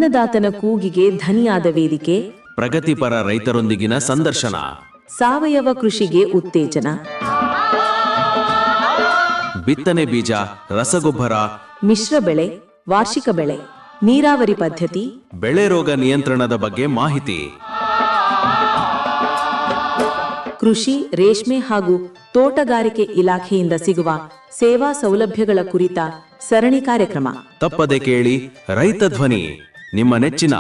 ಅನ್ನದಾತನ ಕೂಗಿಗೆ ಧನಿಯಾದ ವೇದಿಕೆ, ಪ್ರಗತಿಪರ ರೈತರೊಂದಿಗಿನ ಸಂದರ್ಶನ, ಸಾವಯವ ಕೃಷಿಗೆ ಉತ್ತೇಜನ, ಬಿತ್ತನೆ ಬೀಜ, ರಸಗೊಬ್ಬರ, ಮಿಶ್ರ ಬೆಳೆ, ವಾರ್ಷಿಕ ಬೆಳೆ, ನೀರಾವರಿ ಪದ್ಧತಿ, ಬೆಳೆ ರೋಗ ನಿಯಂತ್ರಣದ ಬಗ್ಗೆ ಮಾಹಿತಿ, ಕೃಷಿ, ರೇಷ್ಮೆ ಹಾಗೂ ತೋಟಗಾರಿಕೆ ಇಲಾಖೆಯಿಂದ ಸಿಗುವ ಸೇವಾ ಸೌಲಭ್ಯಗಳ ಕುರಿತ ಸರಣಿ ಕಾರ್ಯಕ್ರಮ. ತಪ್ಪದೆ ಕೇಳಿ ರೈತ ಧ್ವನಿ, ನಿಮ್ಮ ನೆಚ್ಚಿನ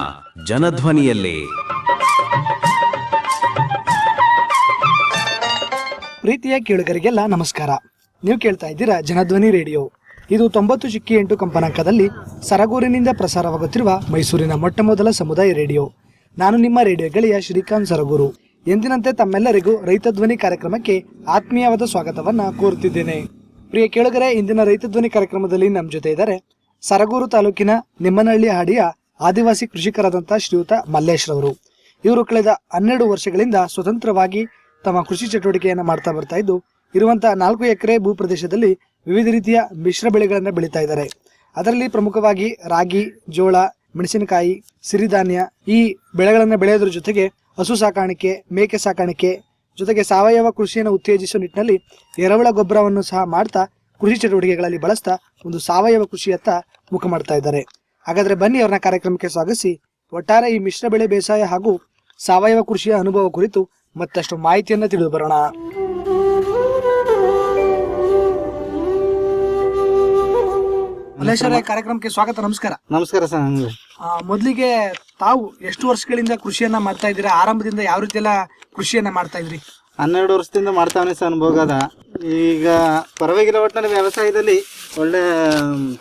ಜನಧ್ವನಿಯಲ್ಲಿ. ಪ್ರೀತಿಯ ಕೇಳುಗರಿಗೆಲ್ಲ ನಮಸ್ಕಾರ. ನೀವು ಕೇಳ್ತಾ ಇದ್ದೀರಾ ಜನಧ್ವನಿ ರೇಡಿಯೋ. ಇದು 90.8 ಕಂಪನಾಂಕದಲ್ಲಿ ಸರಗೂರಿನಿಂದ ಪ್ರಸಾರವಾಗುತ್ತಿರುವ ಮೈಸೂರಿನ ಮೊಟ್ಟ ಮೊದಲ ಸಮುದಾಯ ರೇಡಿಯೋ. ನಾನು ನಿಮ್ಮ ರೇಡಿಯೋ ಗೆಳೆಯ ಶ್ರೀಕಾಂತ್ ಸರಗೂರು. ಎಂದಿನಂತೆ ತಮ್ಮೆಲ್ಲರಿಗೂ ರೈತ ಧ್ವನಿ ಕಾರ್ಯಕ್ರಮಕ್ಕೆ ಆತ್ಮೀಯವಾದ ಸ್ವಾಗತವನ್ನ ಕೋರುತ್ತಿದ್ದೇನೆ. ಪ್ರಿಯ ಕೇಳುಗರೆ, ಇಂದಿನ ರೈತ ಧ್ವನಿ ಕಾರ್ಯಕ್ರಮದಲ್ಲಿ ನಮ್ಮ ಜೊತೆ ಇದ್ದಾರೆ ಸರಗೂರು ತಾಲೂಕಿನ ನಿಮ್ಮನಹಳ್ಳಿ ಹಾಡಿಯ ಆದಿವಾಸಿ ಕೃಷಿಕರಾದಂತಹ ಶ್ರೀಯುತ ಮಲ್ಲೇಶ್ ರವರು. ಇವರು ಕಳೆದ 12 ವರ್ಷಗಳಿಂದ ಸ್ವತಂತ್ರವಾಗಿ ತಮ್ಮ ಕೃಷಿ ಚಟುವಟಿಕೆಯನ್ನು ಮಾಡ್ತಾ ಬರ್ತಾ ಇದ್ದು, ಇರುವಂತಹ 4 ಎಕರೆ ಭೂ ಪ್ರದೇಶದಲ್ಲಿ ವಿವಿಧ ರೀತಿಯ ಮಿಶ್ರ ಬೆಳೆಗಳನ್ನು ಬೆಳೀತಾ ಇದ್ದಾರೆ. ಅದರಲ್ಲಿ ಪ್ರಮುಖವಾಗಿ ರಾಗಿ, ಜೋಳ, ಮೆಣಸಿನಕಾಯಿ, ಸಿರಿಧಾನ್ಯ ಈ ಬೆಳೆಗಳನ್ನು ಬೆಳೆಯೋದ್ರ ಜೊತೆಗೆ ಹಸು ಸಾಕಾಣಿಕೆ, ಮೇಕೆ ಸಾಕಾಣಿಕೆ ಜೊತೆಗೆ ಸಾವಯವ ಕೃಷಿಯನ್ನು ಉತ್ತೇಜಿಸುವ ನಿಟ್ಟಿನಲ್ಲಿ ಎರೆಹುಳ ಗೊಬ್ಬರವನ್ನು ಸಹ ಮಾಡ್ತಾ ಕೃಷಿ ಚಟುವಟಿಕೆಗಳಲ್ಲಿ ಬಳಸ್ತಾ ಒಂದು ಸಾವಯವ ಕೃಷಿಯತ್ತ ಮುಖ ಮಾಡ್ತಾ ಇದ್ದಾರೆ. ಹಾಗಾದ್ರೆ ಬನ್ನಿ ಅವ್ರನ್ನ ಕಾರ್ಯಕ್ರಮಕ್ಕೆ ಸ್ವಾಗತಿಸಿ ಒಟ್ಟಾರೆ ಈ ಮಿಶ್ರ ಬೆಳೆ ಬೇಸಾಯ ಹಾಗೂ ಸಾವಯವ ಕೃಷಿಯ ಅನುಭವ ಕುರಿತು ಮತ್ತಷ್ಟು ಮಾಹಿತಿಯನ್ನ ತಿಳಿದು ಬರೋಣ. ಮಲ್ಲೇಶ್ ಅವರೇ, ಕಾರ್ಯಕ್ರಮಕ್ಕೆ ಸ್ವಾಗತ. ನಮಸ್ಕಾರ. ನಮಸ್ಕಾರ ಸರ್. ಮೊದಲಿಗೆ ತಾವು ಎಷ್ಟು ವರ್ಷಗಳಿಂದ ಕೃಷಿಯನ್ನ ಮಾಡ್ತಾ ಇದ್ದೀರಾ? ಆರಂಭದಿಂದ ಯಾವ ರೀತಿ ಎಲ್ಲ ಕೃಷಿಯನ್ನ ಮಾಡ್ತಾ ಇದ್ರಿ? 12 ವರ್ಷದಿಂದ ಮಾಡ್ತಾವನೆ ಸರ್. ಅನುಭವ ಅದ. ಈಗ ಪರವಾಗಿಲ್ಲ, ಒಟ್ಟಿನಲ್ಲಿ ವ್ಯವಸಾಯದಲ್ಲಿ ಒಳ್ಳೆ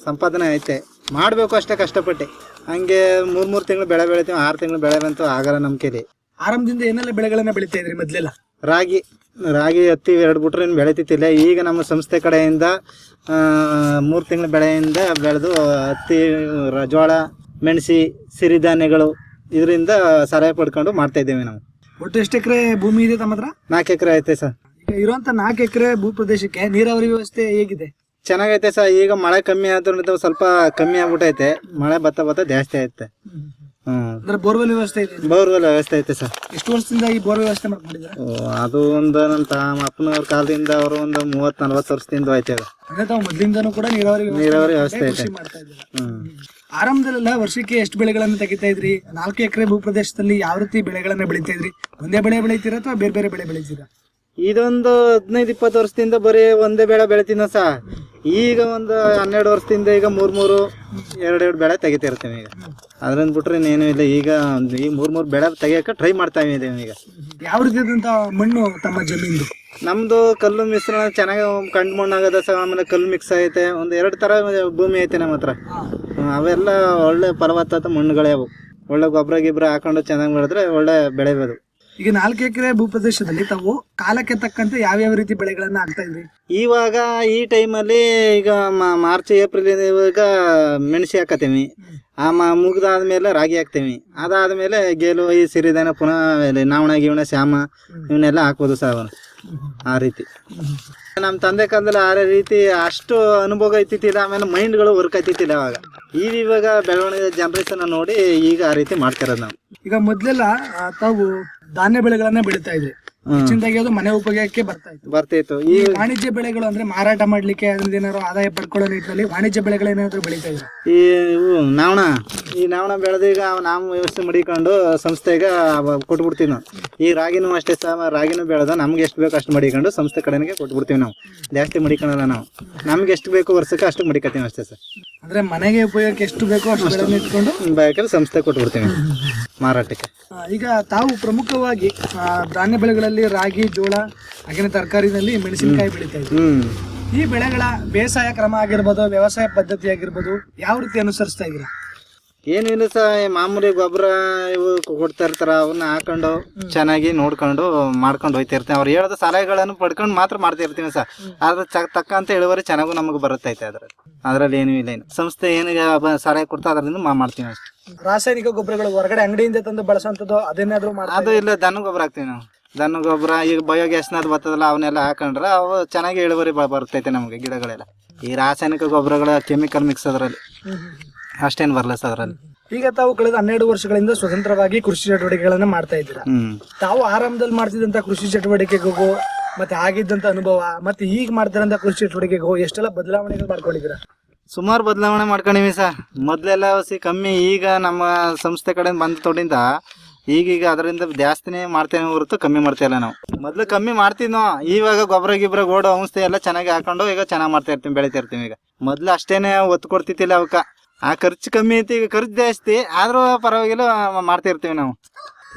ಸಂಪಾದನೆ ಐತೆ. ಮಾಡಬೇಕು ಅಷ್ಟೇ ಕಷ್ಟಪಟ್ಟೆ. ಹಂಗೆ 3 ತಿಂಗಳು ಬೆಳೆ ಬೆಳಿತೀವಿ, 6 ತಿಂಗಳು ಬೆಳೆ ಬಂತು ಆಗಲ್ಲ ನಮ್ಮ ಕೈಲಿ. ಆರಂಭದಿಂದ ಏನೆಲ್ಲ ಬೆಳೆಗಳನ್ನ ಬೆಳಿತಾ ಇದ್ರಿ ಮೊದಲೆಲ್ಲ? ರಾಗಿ, ಹತ್ತಿ 2 ಬಿಟ್ರೆ ಏನು ಬೆಳಿತಿತ್ತಿಲ್ಲ. ಈಗ ನಮ್ಮ ಸಂಸ್ಥೆ ಕಡೆಯಿಂದ 3 ತಿಂಗಳ ಬೆಳೆಯಿಂದ ಬೆಳೆದು ಹತ್ತಿ, ಜೋಳ, ಮೆಣಸಿ, ಸಿರಿಧಾನ್ಯಗಳು ಇದರಿಂದ ಸಹಾಯ ಪಡ್ಕೊಂಡು ಮಾಡ್ತಾ ಇದ್ದೇವೆ ನಾವು. ಒಟ್ಟು ಎಷ್ಟು ಎಕರೆ ಭೂಮಿ ಇದೆ ತಮ್ಮ ಹತ್ರ? 4 ಎಕರೆ ಐತೆ ಸರ್. ಈಗ ಇರುವಂತ 4 ಎಕರೆ ಭೂ ಪ್ರದೇಶಕ್ಕೆ ನೀರಾವರಿ ವ್ಯವಸ್ಥೆ ಹೇಗಿದೆ? ಚೆನ್ನಾಗೈತೆ ಸರ್. ಈಗ ಮಳೆ ಕಮ್ಮಿ ಆದ್ರಿಂದ ಸ್ವಲ್ಪ ಕಮ್ಮಿ ಆಗ್ಬಿಟ್ಟೈತೆ. ಮಳೆ ಬತ್ತ ಜಾಸ್ತಿ ಐತೆ. ಅಂದ್ರೆ ಬೋರ್ವೆಲ್ ವ್ಯವಸ್ಥೆ ಇದೆ? ಬೋರ್ವೆಲ್ ವ್ಯವಸ್ಥೆ ಐತೆ ಸರ್. ಎಷ್ಟು ವರ್ಷದಿಂದ ಈ ಬೋರ್ ವ್ಯವಸ್ಥೆ ಮಾಡ್ಕೊಂಡಿದ್ದಾರೆ? ಅದು ಒಂದು ನಮ್ಮ ಅಪ್ಪನವ್ರ ಕಾಲದಿಂದ ಅವರು ಒಂದು 30-40 ವರ್ಷದಿಂದ ಐತೆ. ಅಂದ್ರೆ ತಾವು ಮೊದಲಿಂದನೂ ಕೂಡ ನೀರಾವರಿ ವ್ಯವಸ್ಥೆ ಐತೆ. ಮಾಡ್ತಾ ಇದ್ದಾರೆ. ಆರಂಭದಲ್ಲೆಲ್ಲ ವರ್ಷಕ್ಕೆ ಎಷ್ಟು ಬೆಳೆಗಳನ್ನ ತೆಗಿತಾ ಇದ್ರಿ? 4 ಎಕರೆ ಭೂ ಪ್ರದೇಶದಲ್ಲಿ ಯಾವ ರೀತಿ ಬೆಳೆಗಳನ್ನ ಬೆಳಿತಾ ಇದ್ರಿ? ಒಂದೇ ಬೆಳೆ ಬೆಳಿತೀರಾ ಅಥವಾ ಬೇರೆ ಬೇರೆ ಬೆಳೆ ಬೆಳಿತೀರಾ? ಇದೊಂದು 15-20 ವರ್ಷದಿಂದ ಬರೀ ಒಂದೇ ಬೆಳೆ ಬೆಳಿತೀನ ಸಾ. ಈಗ ಒಂದು 12 ವರ್ಷದಿಂದ ಈಗ 2 ಬೆಳೆ ತೆಗಿತಿರ್ತೀವಿ. ಈಗ ಅದ್ರಿಂದ ಬಿಟ್ರೆ ಇನ್ನೇನು ಇಲ್ಲ. ಈಗ ಈ 3 ಬೆಳೆ ತೆಗಿಯಕ್ಕೆ ಟ್ರೈ ಮಾಡ್ತಾ ಇದ್ದೀವಿ. ಈಗ ಯಾವ ರೀತಿಯಾದಂತ ಮಣ್ಣು ತಮ್ಮ ಜಮೀನು? ನಮ್ದು ಕಲ್ಲು ಮಿಶ್ರಣ ಚೆನ್ನಾಗಿ ಕಂಡು ಮಣ್ಣಾಗದ ಸರ್. ಆಮೇಲೆ ಕಲ್ಲು ಮಿಕ್ಸ್ ಐತೆ. ಒಂದು 2 ತರ ಭೂಮಿ ಐತೆ ನಮ್ಮ ಹತ್ರ. ಅವೆಲ್ಲ ಒಳ್ಳೆ ಫಲವತ್ತಾದ ಮಣ್ಣುಗಳೇ ಅವು. ಒಳ್ಳೆ ಗೊಬ್ಬರ ಹಾಕೊಂಡು ಚೆನ್ನಾಗಿ ಬೆಳೆದ್ರೆ ಒಳ್ಳೆ ಬೆಳೆಬೋದು. ಈಗ 4 ಎಕರೆ ಭೂ ಪ್ರದೇಶದಲ್ಲಿ ತಾವು ಕಾಲಕ್ಕೆ ತಕ್ಕಂತೆ ಯಾವ್ಯಾವ ರೀತಿ ಬೆಳೆಗಳನ್ನ ಹಾಕ್ತಾ ಇದ್ರಿ? ಇವಾಗ ಈ ಟೈಮಲ್ಲಿ ಈಗ ಮಾರ್ಚ್ ಏಪ್ರಿಲ್ ಇವಾಗ ಮೆಣಸಿ ಹಾಕತ್ತೀವಿ. ಮುಗ್ದಾದ್ಮೇಲೆ ರಾಗಿ ಹಾಕ್ತೀವಿ. ಅದಾದ್ಮೇಲೆ ಗೇಲು, ಈ ಸಿರಿಧಾನ್ಯ, ಪುನಃ ನಾವಣ ಗೀವಣ, ಶ್ಯಾಮ ಇವನ್ನೆಲ್ಲ ಹಾಕ್ಬೋದು ಸರ್. ಆ ರೀತಿ ನಮ್ಮ ತಂದೆ ಕಾಲದಲ್ಲಿ ಆ ರೀತಿ ಅಷ್ಟು ಅನುಭವ ಐತಿತ್ತಿಲ್ಲ. ಆಮೇಲೆ ಮೈಂಡ್ಗಳು ವರ್ಕ್ ಐತಿತ್ತಿಲ್ಲ ಅವಾಗ. ಇವಾಗ ಬೆಳವಣಿಗೆ ಜನರೇಷನ್ ನೋಡಿ ಈಗ ಆ ರೀತಿ ಮಾಡ್ತಿರೋದು ನಾವು. ಈಗ ಮೊದ್ಲೆಲ್ಲ ತಾವು ಧಾನ್ಯ ಬೆಳೆಗಳನ್ನ ಬೆಳೀತಾ ಇದ್ರಿ. ಹೆಚ್ಚಿನದಾಗಿ ಅದು ಮನೆ ಉಪಯೋಗಕ್ಕೆ ಬರ್ತಾಯಿತ್ತು. ಈ ವಾಣಿಜ್ಯ ಬೆಳೆಗಳು ಅಂದ್ರೆ ಮಾರಾಟ ಮಾಡ್ಲಿಕ್ಕೆ ಅದ್ರಿಂದ ಏನಾದ್ರು ಆದಾಯ ಪಡ್ಕೊಳ್ಳೋ ನಿಟ್ಟಿನಲ್ಲಿ ವಾಣಿಜ್ಯ ಬೆಳೆಗಳೇನಾದ್ರು ಬೆಳೀತಾ ಇದ್ರು? ಈ ನಾವಣ ಬೆಳೆದು ಈಗ ನಾವು ವ್ಯವಸ್ಥೆ ಮಡಿಕೊಂಡು ಸಂಸ್ಥೆಗೆ ಕೊಟ್ಬಿಡ್ತೀವಿ ನಾವು. ಈ ರಾಗಿನೂ ಅಷ್ಟೇ ಸಹ. ರಾಗಿನೂ ಬೆಳೆದ ನಮ್ಗೆ ಎಷ್ಟು ಬೇಕು ಅಷ್ಟು ಮಡಿಕೊಂಡು ಸಂಸ್ಥೆ ಕಡೆಗೆ ಕೊಟ್ಬಿಡ್ತೀವಿ ನಾವು. ಜಾಸ್ತಿ ಮಡಿಕೊಳ್ಳಲ್ಲ ನಾವು. ನಮ್ಗೆ ಎಷ್ಟು ಬೇಕು ವರ್ಷಕ್ಕೆ ಅಷ್ಟು ಮಡಿಕತ್ತೀವಿ ಅಷ್ಟೇ ಸರ್. ಅಂದ್ರೆ ಮನೆಗೆ ಉಪಯೋಗಕ್ಕೆ ಎಷ್ಟು ಬೇಕೋ ಅಷ್ಟು ಬೆಳೆ ಇಟ್ಕೊಂಡು ಬೇಕಾದ್ರೆ ಸಂಸ್ಥೆ ಕೊಟ್ಬಿಡ್ತೀವಿ ಮಾರಾಟಕ್ಕೆ. ಈಗ ತಾವು ಪ್ರಮುಖವಾಗಿ ಧಾನ್ಯ ಬೆಳೆಗಳಲ್ಲಿ ರಾಗಿ, ಜೋಳ, ಹಾಗೆ ತರಕಾರಿನಲ್ಲಿ ಮೆಣಸಿನಕಾಯಿ ಬೆಳೀತಾ ಇದ್ರು. ಈ ಬೆಳೆಗಳ ಬೇಸಾಯ ಕ್ರಮ ಆಗಿರ್ಬೋದು, ವ್ಯವಸಾಯ ಪದ್ಧತಿ ಆಗಿರ್ಬೋದು, ಯಾವ ರೀತಿ ಅನುಸರಿಸ್ತಾ ಇದ್ದೀರಾ? ಏನಿಲ್ಲ ಸರ್. ಮಾಮೂಲಿ ಗೊಬ್ಬರ ಇವು ಕೊಡ್ತಾ ಇರ್ತಾರ. ಅವನ್ನ ಹಾಕೊಂಡು ಚೆನ್ನಾಗಿ ನೋಡ್ಕೊಂಡು ಮಾಡ್ಕೊಂಡು ಹೋಯ್ತಾ ಇರ್ತೀವಿ. ಅವ್ರು ಹೇಳೋದು ಸಲಹೆಗಳನ್ನು ಪಡ್ಕೊಂಡು ಮಾತ್ರ ಮಾಡ್ತಾ ಇರ್ತೀವಿ ಸರ್. ಅದ್ರ ತಕ್ಕಂತ ಇಳುವರಿ ಚೆನ್ನಾಗೂ ನಮಗೆ ಬರುತ್ತೈತೆ. ಅದ್ರಲ್ಲಿ ಏನೂ ಇಲ್ಲ. ಸಂಸ್ಥೆ ಏನಿಗೆ ಸಲಹೆ ಕೊಡ್ತಾ ಅದರಿಂದ ಮಾಡ್ತೀವಿ ಅಷ್ಟೇ. ರಾಸಾಯನಿಕ ಗೊಬ್ಬರಗಳು ಹೊರಗಡೆ ಅಂಗಡಿಯಿಂದ ತಂದು ಬಳಸುವಂಥದ್ದು ಅದೇನಾದ್ರು ಅದು ಇಲ್ಲ. ದನ ಗೊಬ್ಬರ ಹಾಕ್ತೀವಿ ನಾವು. ದನ ಗೊಬ್ಬರ ಈಗ ಬಯೋಗ್ಯಾಸ್ನದು ಬರ್ತದಲ್ಲ, ಅವನ್ನೆಲ್ಲ ಹಾಕೊಂಡ್ರೆ ಅವು ಚೆನ್ನಾಗಿ ಇಳುವರಿ ಬರ್ತೈತೆ ನಮಗೆ ಗಿಡಗಳೆಲ್ಲ. ಈ ರಾಸಾಯನಿಕ ಗೊಬ್ಬರಗಳ ಕೆಮಿಕಲ್ ಮಿಕ್ಸ್ ಅದರಲ್ಲಿ ಅಷ್ಟೇನು ಬರಲ್ಲ ಸರ್. ಅದರಲ್ಲಿ ಈಗ ತಾವು ಕಳೆದ 12 ವರ್ಷಗಳಿಂದ ಸ್ವತಂತ್ರವಾಗಿ ಕೃಷಿ ಚಟುವಟಿಕೆಗಳನ್ನ ಮಾಡ್ತಾ ಇದ್ದೀರಾ. ತಾವು ಆರಂಭದಲ್ಲಿ ಮಾಡ್ತಿದ್ದಂತ ಕೃಷಿ ಚಟುವಟಿಕೆಗೂ ಮತ್ತೆ ಆಗಿದ್ದಂತ ಅನುಭವ ಮತ್ತೆ ಈಗ ಮಾಡ್ತಿರಂತ ಕೃಷಿ ಚಟುವಟಿಕೆಗೂ ಎಷ್ಟೆಲ್ಲ ಬದಲಾವಣೆಗಳು ಮಾಡ್ಕೊಂಡಿದ್ದೀರಾ? ಸುಮಾರು ಬದಲಾವಣೆ ಮಾಡ್ಕೊಂಡಿವಿ ಸರ್. ಮೊದಲೆಲ್ಲ ಕಮ್ಮಿ, ಈಗ ನಮ್ಮ ಸಂಸ್ಥೆ ಕಡೆ ಬಂದ ತೊಡಿಂದ ಈಗೀಗ ಅದರಿಂದ ಜಾಸ್ತಿನೇ ಮಾಡ್ತೇವೆ ಹೊರತು ಕಮ್ಮಿ ಮಾಡ್ತಾ ಇಲ್ಲ. ನಾವು ಮೊದಲು ಕಮ್ಮಿ ಮಾಡ್ತಿದ್ನೋ, ಇವಾಗ ಗೊಬ್ಬರ ಗಿಬ್ಬರ ಗೋಡು ಔಷಧಿ ಎಲ್ಲ ಚೆನ್ನಾಗಿ ಹಾಕೊಂಡು ಈಗ ಚೆನ್ನಾಗಿ ಮಾಡ್ತಾ ಇರ್ತೀವಿ, ಬೆಳಿತಾ ಇರ್ತೀವಿ. ಈಗ ಮೊದಲು ಅಷ್ಟೇನೆ ಒತ್ತು ಕೊಡ್ತಿದ್ದಿಲ್ಲ ಅವಕ್ಕ. ಆ ಖರ್ಚು ಕಮ್ಮಿ ಐತಿ, ಈಗ ಖರ್ಚು ಜಾಸ್ತಿ ಆದ್ರೂ ಪರವಾಗಿಲ್ಲ ಮಾಡ್ತಾ ಇರ್ತೀವಿ ನಾವು.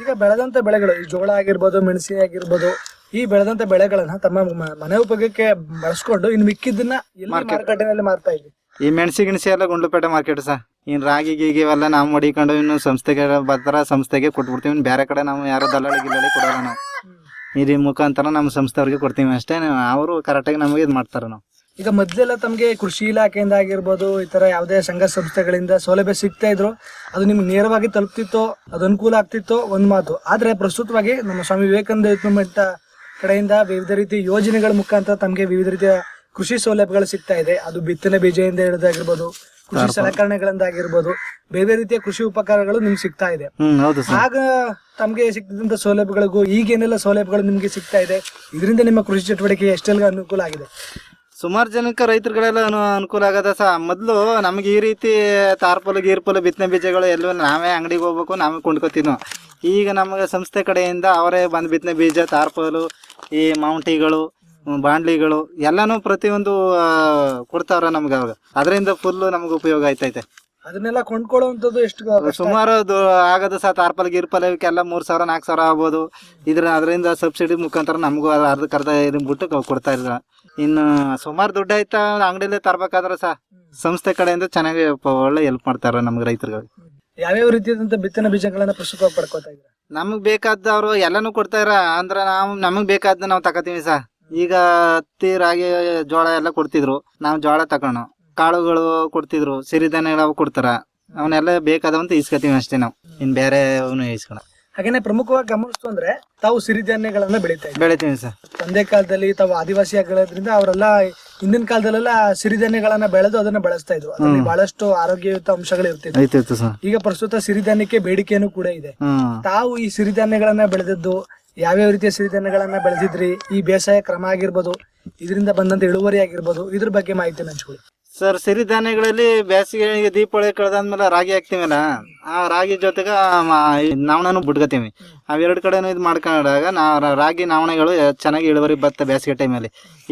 ಈಗ ಬೆಳೆದಂತ ಬೆಳೆಗಳು ಈ ಜೋಳ ಆಗಿರ್ಬೋದು, ಮೆಣಸಿ ಆಗಿರ್ಬೋದು, ಈ ಬೆಳೆದಂತ ಬೆಳೆಗಳನ್ನ ತಮ್ಮ ಮನೆ ಉಪಯೋಗಕ್ಕೆ ಬಳಸ್ಕೊಂಡು ಇನ್ನು ಮಿಕ್ಕಿದ್ದನ್ನ ಎಲ್ಲಿ ಮಾರುಕಟ್ಟೆನಲ್ಲಿ ಮಾರ್ತಾ ಇದ್ವಿ? ಈ ಮೆಣಸಿ ಗಿಣಸಿ ಎಲ್ಲ ಗುಂಡ್ಲುಪೇಟೆ ಮಾರ್ಕೆಟ್ ಸರ್. ಇನ್ನು ರಾಗಿ ಗೀಗಿ ಇವೆಲ್ಲ ನಾವು ಮಡಿಕೊಂಡು ಇನ್ನು ಸಂಸ್ಥೆಗೆ ಬರ್ತಾರ, ಸಂಸ್ಥೆಗೆ ಕೊಟ್ಬಿಡ್ತೀವಿ. ಇನ್ನು ಬೇರೆ ಕಡೆ ನಾವು ಯಾರೋ ದಲ್ಲಾಳಿ ಗಿಲ್ಲಾಳಿ ಕೊಡೋಲ್ಲ. ನಾವು ಈ ಮುಖಾಂತರ ನಮ್ಮ ಸಂಸ್ಥೆಯವ್ರಿಗೆ ಕೊಡ್ತೀವಿ ಅಷ್ಟೇ. ಅವರು ಕರೆಕ್ಟಾಗಿ ನಮಗೆ ಇದು ಮಾಡ್ತಾರೆ. ನಾವು ಈಗ ಮೊದಲೆಲ್ಲ ತಮಗೆ ಕೃಷಿ ಇಲಾಖೆಯಿಂದ ಆಗಿರ್ಬೋದು, ಈ ತರ ಯಾವುದೇ ಸಂಘ ಸಂಸ್ಥೆಗಳಿಂದ ಸೌಲಭ್ಯ ಸಿಗ್ತಾ ಇದ್ರು, ಅದು ನಿಮ್ಗೆ ನೇರವಾಗಿ ತಲುಪ್ತಿತ್ತೋ, ಅದು ಅನುಕೂಲ ಆಗ್ತಿತ್ತೋ ಒಂದು ಮಾತು. ಆದ್ರೆ ಪ್ರಸ್ತುತವಾಗಿ ನಮ್ಮ ಸ್ವಾಮಿ ವಿವೇಕಾನಂದ ಯುವಕ ಕಡೆಯಿಂದ ವಿವಿಧ ರೀತಿಯ ಯೋಜನೆಗಳ ಮುಖಾಂತರ ತಮಗೆ ವಿವಿಧ ರೀತಿಯ ಕೃಷಿ ಸೌಲಭ್ಯಗಳು ಸಿಗ್ತಾ ಇದೆ. ಅದು ಬಿತ್ತನೆ ಬೀಜದಿಂದ ಹಿಡಿದಾಗಿರ್ಬೋದು, ಕೃಷಿ ಸಲಕರಣೆಗಳಿಂದ ಆಗಿರ್ಬೋದು, ಬೇರೆ ರೀತಿಯ ಕೃಷಿ ಉಪಕರಣಗಳು ನಿಮ್ಗೆ ಸಿಗ್ತಾ ಇದೆ. ಆಗ ತಮ್ಗೆ ಸಿಗ್ತಿದ್ದಂತ ಸೌಲಭ್ಯಗಳಿಗೂ ಈಗೇನೆಲ್ಲ ಸೌಲಭ್ಯಗಳು ನಿಮ್ಗೆ ಸಿಗ್ತಾ ಇದೆ, ಇದರಿಂದ ನಿಮ್ಮ ಕೃಷಿ ಚಟುವಟಿಕೆ ಎಷ್ಟೆಲ್ಲ ಅನುಕೂಲ ಆಗಿದೆ? ಸುಮಾರು ಜನಕ್ಕೆ ರೈತರುಗಳೆಲ್ಲ ಅನುಕೂಲ ಆಗದ ಸಹ. ಮೊದಲು ನಮಗೆ ಈ ರೀತಿ ತಾರ್ಪಲು ಗೀರ್ಪಲು ಬಿತ್ತನೆ ಬೀಜಗಳು ಎಲ್ಲ ನಾವೇ ಅಂಗಡಿಗೆ ಹೋಗ್ಬೇಕು, ನಾವೇ ಕೊಂಡ್ಕೊತೀವಿ. ಈಗ ನಮಗೆ ಸಂಸ್ಥೆ ಕಡೆಯಿಂದ ಅವರೇ ಬಂದು ಬಿತ್ತನೆ ಬೀಜ, ತಾರ್ಪಲು, ಈ ಮೌಂಟಿಗಳು, ಬಾಂಡ್ಲಿಗಳು ಎಲ್ಲಾನು ಪ್ರತಿಯೊಂದು ಕೊಡ್ತಾವ್ರ ನಮ್ಗೆ. ಅವಾಗ ಅದರಿಂದ ಫುಲ್ ನಮ್ಗೆ ಉಪಯೋಗ ಆಯ್ತೈತೆ. ಅದನ್ನೆಲ್ಲ ಕೊಂಡ್ಕೊಳ್ಳುವಂಥದ್ದು ಎಷ್ಟು ಸುಮಾರು ಆಗದು ಸಹ. ತಾರ್ಪಲ್ ಗಿರ್ಪಲ್ ಇವಕ್ಕೆಲ್ಲ 3,000 4,000 ಆಗ್ಬೋದು. ಅದರಿಂದ ಸಬ್ಸಿಡಿ ಮುಖಾಂತರ ನಮಗೂ ಅರ್ಧಕ್ಕರ್ಧ ಬಿಟ್ಟು ಕೊಡ್ತಾ ಇದ್ರ. ಇನ್ನು ಸುಮಾರು ದುಡ್ಡು ಆಯ್ತಾ ಅಂಗಡಿಲೇ ತರ್ಬೇಕಾದ್ರೆ ಸಹ ಸಂಸ್ಥೆ ಕಡೆಯಿಂದ ಚೆನ್ನಾಗಿ ಒಳ್ಳೆ ಹೆಲ್ಪ್ ಮಾಡ್ತಾರ ನಮ್ಗೆ ರೈತರುಗಳಿಗೆ. ಯಾವ್ಯಾವ ರೀತಿಯಾದಂತ ಬಿತ್ತನೆ ಬೀಜಗಳನ್ನ ಪ್ರಸ್ತುತವಾಗಿ ಪಡ್ಕೋತಾ ಇದ್ರ? ನಮಗ್ ಬೇಕಾದವ್ರು ಎಲ್ಲಾನು ಕೊಡ್ತಾರ. ಅಂದ್ರ ನಮಗ್ ಬೇಕಾದ ನಾವು ತಗೋತೀವಿ ಸಹ. ಈಗ ಹತ್ತಿ, ರಾಗಿ, ಜೋಳ ಎಲ್ಲ ಕೊಡ್ತಿದ್ರು, ನಾವು ಜೋಳ ತಗೊಂಡು. ಕಾಳುಗಳು ಕೊಡ್ತಿದ್ರು, ಸಿರಿಧಾನ್ಯಗಳು ಕೊಡ್ತಾರ. ಅವನ್ನೆಲ್ಲ ಬೇಕಾದವಂತ ಇಸ್ಕೊತೀವಿ ಅಷ್ಟೇ ನಾವು. ಇನ್ ಬೇರೆ ಇಸ್ಕೊಳ. ಹಾಗೇನೆ ಪ್ರಮುಖವಾಗಿ ಗಮನಿಸ್ತು ಅಂದ್ರೆ ತಾವು ಸಿರಿಧಾನ್ಯಗಳನ್ನ ಬೆಳಿತೀವಿ ಸರ್. ತಂದೆ ಕಾಲದಲ್ಲಿ ತಾವು ಆದಿವಾಸಿ ಆಗಿರೋದ್ರಿಂದ ಅವರೆಲ್ಲ ಹಿಂದಿನ ಕಾಲದಲ್ಲೆಲ್ಲ ಸಿರಿಧಾನ್ಯಗಳನ್ನ ಬೆಳೆದು ಅದನ್ನ ಬಳಸ್ತಾ ಇದ್ರು. ಅದರಲ್ಲಿ ಬಹಳಷ್ಟು ಆರೋಗ್ಯಯುತ ಅಂಶಗಳು ಇರ್ತಿತ್ತು. ಈಗ ಪ್ರಸ್ತುತ ಸಿರಿಧಾನ್ಯಕ್ಕೆ ಬೇಡಿಕೆನೂ ಕೂಡ ಇದೆ. ತಾವು ಈ ಸಿರಿಧಾನ್ಯಗಳನ್ನ ಬೆಳೆದದ್ದು ಯಾವ್ಯಾವ ರೀತಿಯ ಸಿರಿಧಾನ್ಯಗಳನ್ನ ಬೆಳೆದಿದ್ರಿ, ಈ ಬೇಸಾಯ ಕ್ರಮ ಆಗಿರ್ಬೋದು, ಇದರಿಂದ ಬಂದಂತ ಇಳುವರಿ ಆಗಿರ್ಬೋದು, ಇದ್ರ ಬಗ್ಗೆ ಮಾಹಿತಿ ಹಂಚ್ಕೊಳ್ಳಿ ಸರ್. ಸಿರಿಧಾನ್ಯಗಳಲ್ಲಿ ಬೇಸಿಗೆ ದೀಪಾವಳಿ ಕಳೆದಾದ್ಮೇಲೆ ರಾಗಿ ಹಾಕ್ತಿವಲ್ಲ, ಆ ರಾಗಿ ಜೊತೆಗೆ ನಾವಣನು ಬಿಟ್ಕೋತೀವಿ. ಅವೆರಡು ಕಡೆನೂ ಇದು ಮಾಡ್ಕೊಂಡಾಗ ರಾಗಿ ನಾವಣೆಗಳು ಚೆನ್ನಾಗಿ ಇಳುವರಿ ಬರುತ್ತೆ ಬೇಸಿಗೆ ಟೈಮಲ್ಲಿ.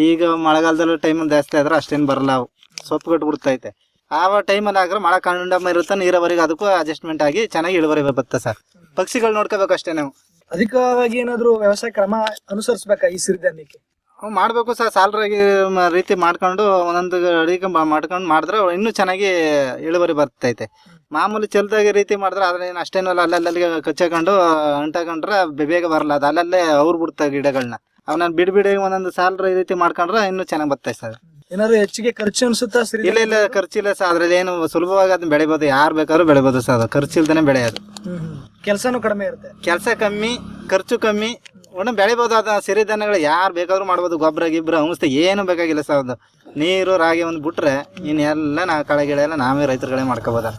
ಈಗ ಮಳೆಗಾಲದಲ್ಲಿ ಟೈಮಲ್ಲಿ ಜಾಸ್ತಿ ಆದ್ರೆ ಅಷ್ಟೇನು ಬರಲ್ಲ, ಅವು ಸೊಪ್ಪು ಕಟ್ಟು ಬಿಡ್ತೈತೆ. ಆ ಟೈಮಲ್ಲಿ ಆಗ್ರೆ ಮಳೆ ಕಂಡಮ ಇರುತ್ತೆ, ನೀರಾವರಿಗೆ ಅದಕ್ಕೂ ಅಡ್ಜಸ್ಟ್ಮೆಂಟ್ ಆಗಿ ಚೆನ್ನಾಗಿ ಇಳುವರಿ ಬರುತ್ತೆ ಸರ್. ಪಕ್ಷಿಗಳು ನೋಡ್ಕೋಬೇಕು ಅಷ್ಟೇ ನಾವು. ಅಧಿಕವಾಗಿ ಏನಾದ್ರು ವ್ಯವಸಾಯ ಕ್ರಮ ಅನುಸರಿಸಬೇಕಾ ಈ ಸಿರಿಧಾನ್ಯಕ್ಕೆ? ಮಾಡ್ಬೇಕು ಸರ್. ಸಾಲರಾಗಿ ರೀತಿ ಮಾಡ್ಕೊಂಡು ಒಂದೊಂದು ಅಡಿಗೆ ಮಾಡ್ಕೊಂಡು ಮಾಡಿದ್ರೆ ಇನ್ನೂ ಚೆನ್ನಾಗಿ ಇಳುವರಿ ಬರ್ತೈತೆ. ಮಾಮೂಲಿ ಚೆಲ್ದಾಗ ರೀತಿ ಮಾಡಿದ್ರೆ ಅದ್ರ ಏನು ಅಷ್ಟೇನಲ್ಲ, ಅಲ್ಲಲ್ಲಿ ಕಚ್ಚಾಕೊಂಡು ಅಂಟಾಕೊಂಡ್ರೆ ಬೇಗ ಬರಲ್ಲ. ಅದು ಅಲ್ಲಲ್ಲೇ ಅವ್ರು ಬಿಡ್ತಾರೆ ಗಿಡಗಳನ್ನ. ಅವನ್ನ ಬಿಡಿ ಒಂದೊಂದು ಸಾಲರ ರೀತಿ ಮಾಡ್ಕೊಂಡ್ರೆ ಇನ್ನೂ ಚೆನ್ನಾಗಿ ಬರ್ತೈತೆ ಸರ್. ಏನಾದ್ರು ಹೆಚ್ಚಿಗೆ ಖರ್ಚು ಅನ್ಸುತ್ತಾ? ಇಲ್ಲ ಖರ್ಚಿಲ್ಲ ಸರ್. ಅದ್ರಲ್ಲಿ ಏನು ಸುಲಭವಾಗಿ ಅದನ್ನ ಬೆಳಿಬೋದು, ಯಾರು ಬೇಕಾದ್ರೂ ಬೆಳಿಬೋದು ಸರ್. ಅದು ಖರ್ಚು ಇಲ್ದೇನೆ ಬೆಳೆಯೋದು. ಕೆಲಸನೂ ಕಡಿಮೆ ಇರುತ್ತೆ, ಕೆಲಸ ಕಮ್ಮಿ, ಖರ್ಚು ಕಮ್ಮಿ, ಒಳ್ಳೆ ಬೆಳಿಬೋದು. ಅದ ಸಿರಿಧಾನ್ಯಗಳು ಯಾರು ಬೇಕಾದ್ರೂ ಮಾಡ್ಬೋದು. ಗೊಬ್ಬರ ಗಿಬ್ಬರ ಔಷಧಿ ಏನು ಬೇಕಾಗಿಲ್ಲ ಸರ್. ಅದು ನೀರು ರಾಗಿ ಒಂದು ಬಿಟ್ರೆ ಇನ್ನೆಲ್ಲ ನಾವು ಕಳೆ ಗಿಡ ಎಲ್ಲ ನಾವೇ ರೈತರುಗಳೇ ಮಾಡ್ಕೋಬೋದ.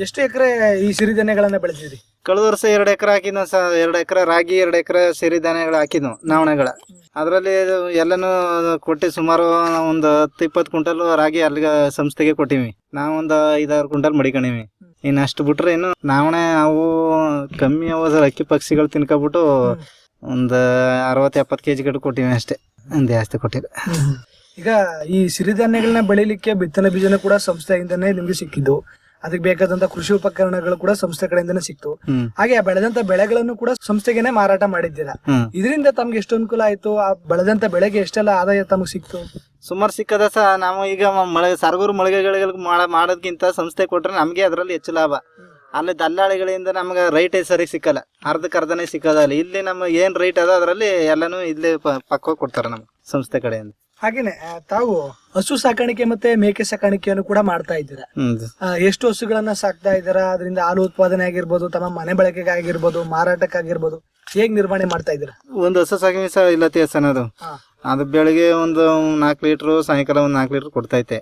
ಎಷ್ಟು ಎಕರೆ ಈ ಸಿರಿಧಾನ್ಯಗಳನ್ನ ಬೆಳೆದಿರಿ? ಕಳೆದ ವರ್ಷ 2 ಎಕರೆ ಹಾಕಿದ್ನು ಸರ್. 2 ಎಕರೆ ರಾಗಿ, 2 ಎಕರೆ ಸಿರಿಧಾನ್ಯಗಳು ಹಾಕಿದ್ನು, ನಾವಣೆಗಳ. ಅದರಲ್ಲಿ ಎಲ್ಲನೂ ಕೊಟ್ಟು ಸುಮಾರು ಒಂದು 10-20 ಕ್ವಿಂಟಲ್ ರಾಗಿ ಅಲ್ಲಿಗೆ ಸಂಸ್ಥೆಗೆ ಕೊಟ್ಟಿವಿ. ನಾವೊಂದು 5-6 ಕ್ವಿಂಟಲ್ ಮಡಿಕೊಂಡಿವಿ. ಇನ್ನು ಅಷ್ಟು ಬಿಟ್ರೆ ಇನ್ನು ನಾವಣೆ ಅವು ಕಮ್ಮಿ ಅವ ಸರ್. ಅಕ್ಕಿ ಪಕ್ಷಿಗಳು ತಿನ್ಕೊಬಿಟ್ಟು ಒಂದು 60-70 kg ಗಟ್ಟು ಕೊಟ್ಟಿವಿ ಅಷ್ಟೇ, ಜಾಸ್ತಿ ಕೊಟ್ಟಿಲ್ಲ. ಈಗ ಈ ಸಿರಿಧಾನ್ಯಗಳನ್ನ ಬೆಳಿಲಿಕ್ಕೆ ಬಿತ್ತನೆ ಬೀಜನ ಕೂಡ ಸಂಸ್ಥೆಯಿಂದನೇ ನಿಮ್ಗೆ ಸಿಕ್ಕಿದ್ದು, ಅದಕ್ಕೆ ಬೇಕಾದಂತ ಕೃಷಿ ಉಪಕರಣಗಳು ಕೂಡ ಸಂಸ್ಥೆ ಕಡೆಯಿಂದನೇ ಸಿಕ್ತು. ಹಾಗೆ ಬೆಳೆದಂತ ಬೆಳೆಗಳನ್ನು ಕೂಡ ಸಂಸ್ಥೆಗೆನೆ ಮಾರಾಟ ಮಾಡಿದ್ದೀರಾ. ಇದರಿಂದ ತಮ್ಗೆ ಎಷ್ಟು ಅನುಕೂಲ ಆಯ್ತು? ಆ ಬೆಳೆದಂತ ಬೆಳೆಗೆ ಎಷ್ಟೆಲ್ಲ ಆದಾಯ ತಮ್ಗೆ ಸಿಕ್ತು? ಸುಮಾರು ಸಿಕ್ಕದ ಸಹ. ನಾವು ಈಗ ಸರಗೂರು ಮಳಿಗೆಗಳಿಗೆ ಮಾಡೋದ್ಕಿಂತ ಸಂಸ್ಥೆ ಕೊಟ್ರೆ ನಮ್ಗೆ ಅದರಲ್ಲಿ ಹೆಚ್ಚು ಲಾಭ. ಅಲ್ಲಿ ದಲ್ಲಾಳಿಗಳಿಂದ ನಮ್ಗೆ ರೈಟ್ ಸರಿ ಸಿಕ್ಕಲ್ಲ, ಅರ್ಧಕ್ಕರ್ಧನೇ ಸಿಕ್ಕದಲ್ಲ. ಇಲ್ಲಿ ನಮ್ಗೆ ಏನ್ ರೈಟ್ ಅದ ಅದರಲ್ಲಿ ಎಲ್ಲಾನು ಇಲ್ಲಿ ಪಕ್ಕ ಕೊಡ್ತಾರೆ ನಮ್ಗೆ ಸಂಸ್ಥೆ ಕಡೆಯಿಂದ. ಹಾಗೇನೆ ತಾವು ಹಸು ಸಾಕಾಣಿಕೆ ಮತ್ತೆ ಮೇಕೆ ಸಾಕಾಣಿಕೆಯನ್ನು ಕೂಡ ಮಾಡ್ತಾ ಇದ್ದೀರಾ. ಎಷ್ಟು ಹಸುಗಳನ್ನ ಸಾಕ್ತಾ ಇದ್ದೀರಾ? ಅದರಿಂದ ಹಾಲು ಉತ್ಪಾದನೆ ಆಗಿರ್ಬೋದು, ತಮ್ಮ ಮನೆ ಬಳಕೆಗೆ ಆಗಿರ್ಬೋದು, ಮಾರಾಟಕ್ಕಾಗಿರ್ಬೋದು, ಹೇಗ್ ನಿರ್ವಹಣೆ ಮಾಡ್ತಾ ಇದ್ದೀರಾ? ಒಂದು ಹಸು ಸಾಕಿ ಸಹ ಇಲ್ಲತಿ ಹಸನದು. ಅದು ಬೆಳಿಗ್ಗೆ ಒಂದು 4 ಲೀಟ್ರು, ಸಾಯಂಕಾಲ ಒಂದು 4 ಲೀಟ್ರ್ ಕೊಡ್ತೈತೆ.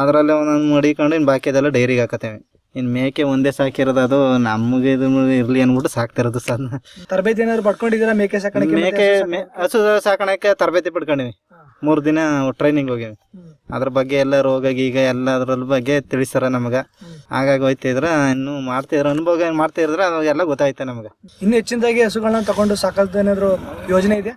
ಅದರಲ್ಲೇ ಒಂದೊಂದು ಮಡಿಕೊಂಡು ಇನ್ನು ಬಾಕಿ ಅದೆಲ್ಲ ಡೈರಿಗೆ ಹಾಕತೇವೆ. ಇನ್ ಮೇಕೆ ಒಂದೇ ಸಾಕಿರೋದು, ಅದು ನಮಗೆ ಇದು ಇರ್ಲಿ ಅನ್ಬಿಟ್ಟು ಸಾಕ್ತಿರೋದು ಸರ್. ತರಬೇತಿ ಏನಾದ್ರು ಪಡ್ಕೊಂಡಿದ್ದೀರಾ ಮೇಕೆ ಸಾಕಾಣಿಕೆ ಮೇಕೆ ಹಸು ಸಾಕಾಣಿಕೆ ತರಬೇತಿ ಪಡ್ಕೊಂಡಿವಿ. 3 ದಿನ ಟ್ರೈನಿಂಗ್ ಹೋಗಿವಿ. ಅದ್ರ ಬಗ್ಗೆ ಎಲ್ಲ ರೋಗ ಗೀಗ ಎಲ್ಲ ಅದ್ರ ಬಗ್ಗೆ ತಿಳಿಸ್ತಾರ ನಮಗ. ಹಾಗಾಗಿ ಹೋಯ್ತಿದ್ರ ಇನ್ನು ಮಾಡ್ತಿದ್ರ ಅನುಭವ ಮಾಡ್ತಿದ್ರ ಅವಾಗೆಲ್ಲ ಗೊತ್ತಾಯ್ತ ನಮಗ. ಇನ್ನು ಹೆಚ್ಚಿನದಾಗಿ ಹಸುಗಳನ್ನ ತಗೊಂಡು ಸಾಕಲ್ದ ಏನಾದ್ರು ಯೋಜನೆ ಇದೆ?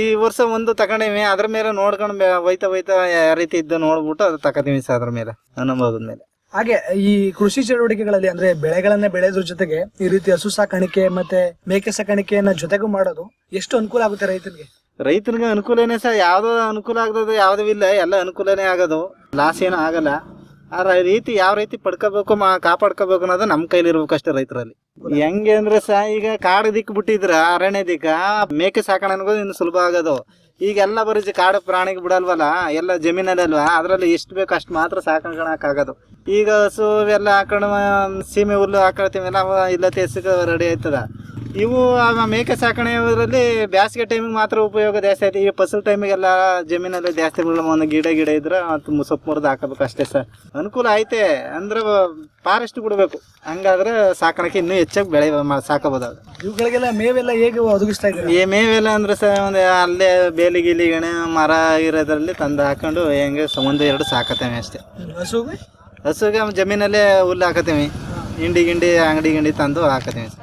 ಈ ವರ್ಷ ಒಂದು ತಗೊಂಡಿವಿ. ಅದ್ರ ಮೇಲೆ ನೋಡ್ಕೊಂಡು ಹೋಯ್ತಾ ಯಾವ ರೀತಿ ಇದ್ದು ನೋಡ್ಬಿಟ್ಟು ಅದು ತಗೋತೀವಿ ಸರ್. ಅದ್ರ ಮೇಲೆ ಅನುಭವದ ಮೇಲೆ. ಹಾಗೆ ಈ ಕೃಷಿ ಚಟುವಟಿಕೆಗಳಲ್ಲಿ ಅಂದ್ರೆ ಬೆಳೆಗಳನ್ನ ಬೆಳೆಯೋದ್ರ ಜೊತೆಗೆ ಈ ರೀತಿ ಹಸು ಸಾಕಾಣಿಕೆ ಮತ್ತೆ ಮೇಕೆ ಸಾಕಾಣಿಕೆಯನ್ನ ಜೊತೆಗೂ ಮಾಡೋದು ಎಷ್ಟು ಅನುಕೂಲ ಆಗುತ್ತೆ ರೈತರಿಗೆ? ರೈತನಿಗೆ ಅನುಕೂಲನೇ ಸರ್. ಯಾವ್ದು ಅನುಕೂಲ ಆಗದ ಯಾವ್ದು ಇಲ್ಲ, ಎಲ್ಲ ಅನುಕೂಲನೇ ಆಗೋದು. ಲಾಸ್ ಏನೂ ಆಗಲ್ಲ. ಆ ರೀತಿ ಯಾವ ರೀತಿ ಪಡ್ಕೋಬೇಕು ಕಾಪಾಡ್ಕೋಬೇಕು ಅನ್ನೋದು ನಮ್ಮ ಕೈಲಿ ಇರ್ಬೇಕು ಅಷ್ಟೇ ರೈತರಲ್ಲಿ. ಹೆಂಗೆ ಅಂದ್ರೆ ಈಗ ಕಾಡು ದಿಕ್ಕು ಬಿಟ್ಟಿದ್ರ ಅರಣ್ಯ ದಿಕ್ಕ ಮೇಕೆ ಸಾಕಣೆ ಅನ್ನೋದು ಇನ್ನು ಸುಲಭ ಆಗೋದು. ಈಗೆಲ್ಲ ಬರೀ ಕಾಡು ಪ್ರಾಣಿಗೆ ಬಿಡಲ್ವಲ್ಲ, ಎಲ್ಲ ಜಮೀನಲ್ಲಿ ಅಲ್ವಾ, ಅದ್ರಲ್ಲಿ ಎಷ್ಟು ಬೇಕು ಅಷ್ಟು ಮಾತ್ರ ಸಾಕಾಗೋದು. ಈಗ ಹಸು ಎಲ್ಲ ಹಾಕೊಂಡು ಸೀಮೆ ಹುಲ್ಲು ಹಾಕೊಳ್ತೀವಲ್ಲ, ಇಲ್ಲತ್ತೆ ಹೆಸರು ರೆಡಿ ಆಯ್ತದ. ಇವು ಮೇಕೆ ಸಾಕಣೆಯಲ್ಲಿ ಬೇಸಿಗೆ ಟೈಮಿಗೆ ಮಾತ್ರ ಉಪಯೋಗ ಜಾಸ್ತಿ ಆಯ್ತು. ಈ ಫಸಲ್ ಟೈಮಿಗೆಲ್ಲ ಜಮೀನಲ್ಲಿ ಜಾಸ್ತಿ ಒಂದು ಗಿಡ ಇದ್ರೆ ಸೊಪ್ಪು ಮುರಿದು ಹಾಕಬೇಕು ಅಷ್ಟೇ ಸರ್. ಅನುಕೂಲ ಐತೆ ಅಂದ್ರೆ ಫಾರೆಸ್ಟ್ ಬಿಡಬೇಕು, ಹಂಗಾದ್ರೆ ಸಾಕಾಣಿಕೆ ಇನ್ನೂ ಹೆಚ್ಚಾಗಿ ಬೆಳೆ ಸಾಕಬಹುದು. ಇವುಗಳಿಗೆಲ್ಲ ಮೇವೆಲ್ಲ ಹೇಗೆ ಒದಗಿಸ್ತಾ ಇದ್ದಾರೆ? ಈ ಮೇವೆಲ್ಲ ಅಂದ್ರೆ ಸರ್ ಒಂದು ಅಲ್ಲೇ ಬೇಲಿ ಗಿಲಿಗಣೆ ಮರ ಇರೋದ್ರಲ್ಲಿ ತಂದು ಹಾಕೊಂಡು ಹೆಂಗೆ 1-2 ಸಾಕತ್ತೇವೆ ಅಷ್ಟೇ. ಹಸುಗೆ ಜಮೀನಲ್ಲೇ ಹುಲ್ಲು ಹಾಕತ್ತೀವಿ. ಹಿಂಡಿ ಅಂಗಡಿ ತಂದು ಹಾಕತ್ತೀವಿ ಸರ್.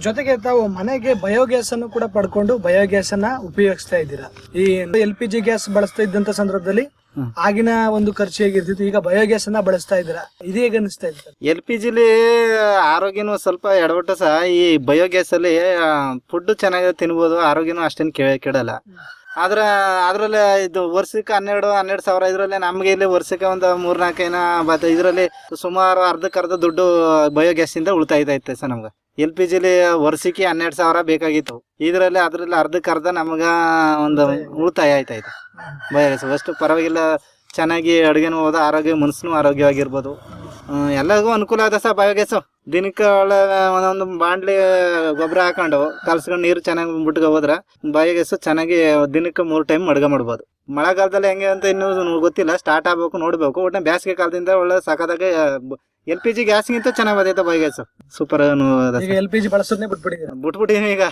ಜೊತೆಗೆ ತಾವು ಮನೆಗೆ ಬಯೋಗ್ಯಾಸ್ ಅನ್ನು ಕೂಡ ಪಡ್ಕೊಂಡು ಬಯೋಗ್ಯಾಸ್ ಅನ್ನ ಉಪಯೋಗಿಸ್ತಾ ಇದ್ದೀರಾ. ಈ LPG ಗ್ಯಾಸ್ ಬಳಸ್ತಾ ಇದ್ದಂತ ಸಂದರ್ಭದಲ್ಲಿ ಆಗಿನ ಒಂದು ಖರ್ಚು ಹೇಗಿರ್ತಿತ್ತು, ಈಗ ಬಯೋಗ್ಯಾಸ್ ಅನ್ನ ಬಳಸ್ತಾ ಇದ್ದೀರಾ, ಇದು ಹೇಗೆ ಅನಿಸ್ತಾ ಇದೆ? LPGಲಿ ಆರೋಗ್ಯನೂ ಸ್ವಲ್ಪ ಎಡವಟ್ಟು ಸಹ. ಈ ಬಯೋಗ್ಯಾಸ್ ಅಲ್ಲಿ ಫುಡ್ ಚೆನ್ನಾಗಿ ತಿನ್ಬೋದು, ಆರೋಗ್ಯನೂ ಅಷ್ಟೇನು ಕೆಡಲ್ಲ. ಅದ್ರಲ್ಲಿ ಇದು ವರ್ಷಕ್ಕೆ 12 ಸಾವಿರ. ಇದ್ರಲ್ಲಿ ನಮ್ಗೆ ಇಲ್ಲಿ ವರ್ಷಕ್ಕೆ ಒಂದು 3-4 ಏನೋ ಬರ್ತದೆ. ಇದರಲ್ಲಿ ಸುಮಾರು ಅರ್ಧಕ್ಕರ್ಧ ದುಡ್ಡು ಬಯೋಗ್ಯಾಸ್ ಇಂದ ಉಳಿತಾಯ ಐತೆ ಸರ್ ನಮ್ಗೆ. LPGಲಿ ವರ್ಷಕ್ಕೆ 12 ಸಾವಿರ ಬೇಕಾಗಿತ್ತು. ಅದ್ರಲ್ಲಿ ಅರ್ಧಕ್ಕರ್ಧ ನಮ್ಗ ಒಂದು ಉಳಿತಾಯ ಆಯ್ತಾಯ್ತು ಬಯೋಗ್ಯಾಸ್. ಅಷ್ಟು ಪರವಾಗಿಲ್ಲ, ಚೆನ್ನಾಗಿ ಅಡುಗೆನೂ ಹೋದ, ಆರೋಗ್ಯ ಮನಸ್ಸು ಆರೋಗ್ಯವಾಗಿರ್ಬೋದು. ಎಲ್ಲರಿಗೂ ಅನುಕೂಲ ಆದ ಸರ್ ಬಯೋಗ್ಯಾಸು. ದಿನಕ್ಕೆ ಒಂದೊಂದು ಬಾಂಡ್ಲಿ ಗೊಬ್ಬರ ಹಾಕೊಂಡು ಕಲ್ಸ್ಕೊಂಡು ನೀರು ಚೆನ್ನಾಗಿ ಬಿಟ್ಕೊ ಹೋದ್ರೆ ಬಯೋಗ್ಯಾಸು ಚೆನ್ನಾಗಿ ದಿನಕ್ಕೆ 3 ಟೈಮ್ ಅಡುಗೆ ಮಾಡ್ಬೋದು. ಮಳೆಗಾಲದಲ್ಲಿ ಹೆಂಗೆ ಅಂತ ಇನ್ನೂ ಗೊತ್ತಿಲ್ಲ, ಸ್ಟಾರ್ಟ್ ಆಗ್ಬೇಕು ನೋಡ್ಬೇಕು. ಒಟ್ಟು ಬೇಸಿಗೆ ಕಾಲದಿಂದ ಒಳ್ಳೆ ಸಖತ್ತಾಗಿ LPG ಗ್ಯಾಸ್ಗಿಂತ ಚೆನ್ನಾಗಿ ಬರ್ತೈತೆ ಬಯೋಗ್ಯಾಸ್. ಸೂಪರ್. LPG ಬಳಸೋದನ್ನೇ ಬಿಟ್ಬಿಟ್ಟಿವಿ. ಈಗ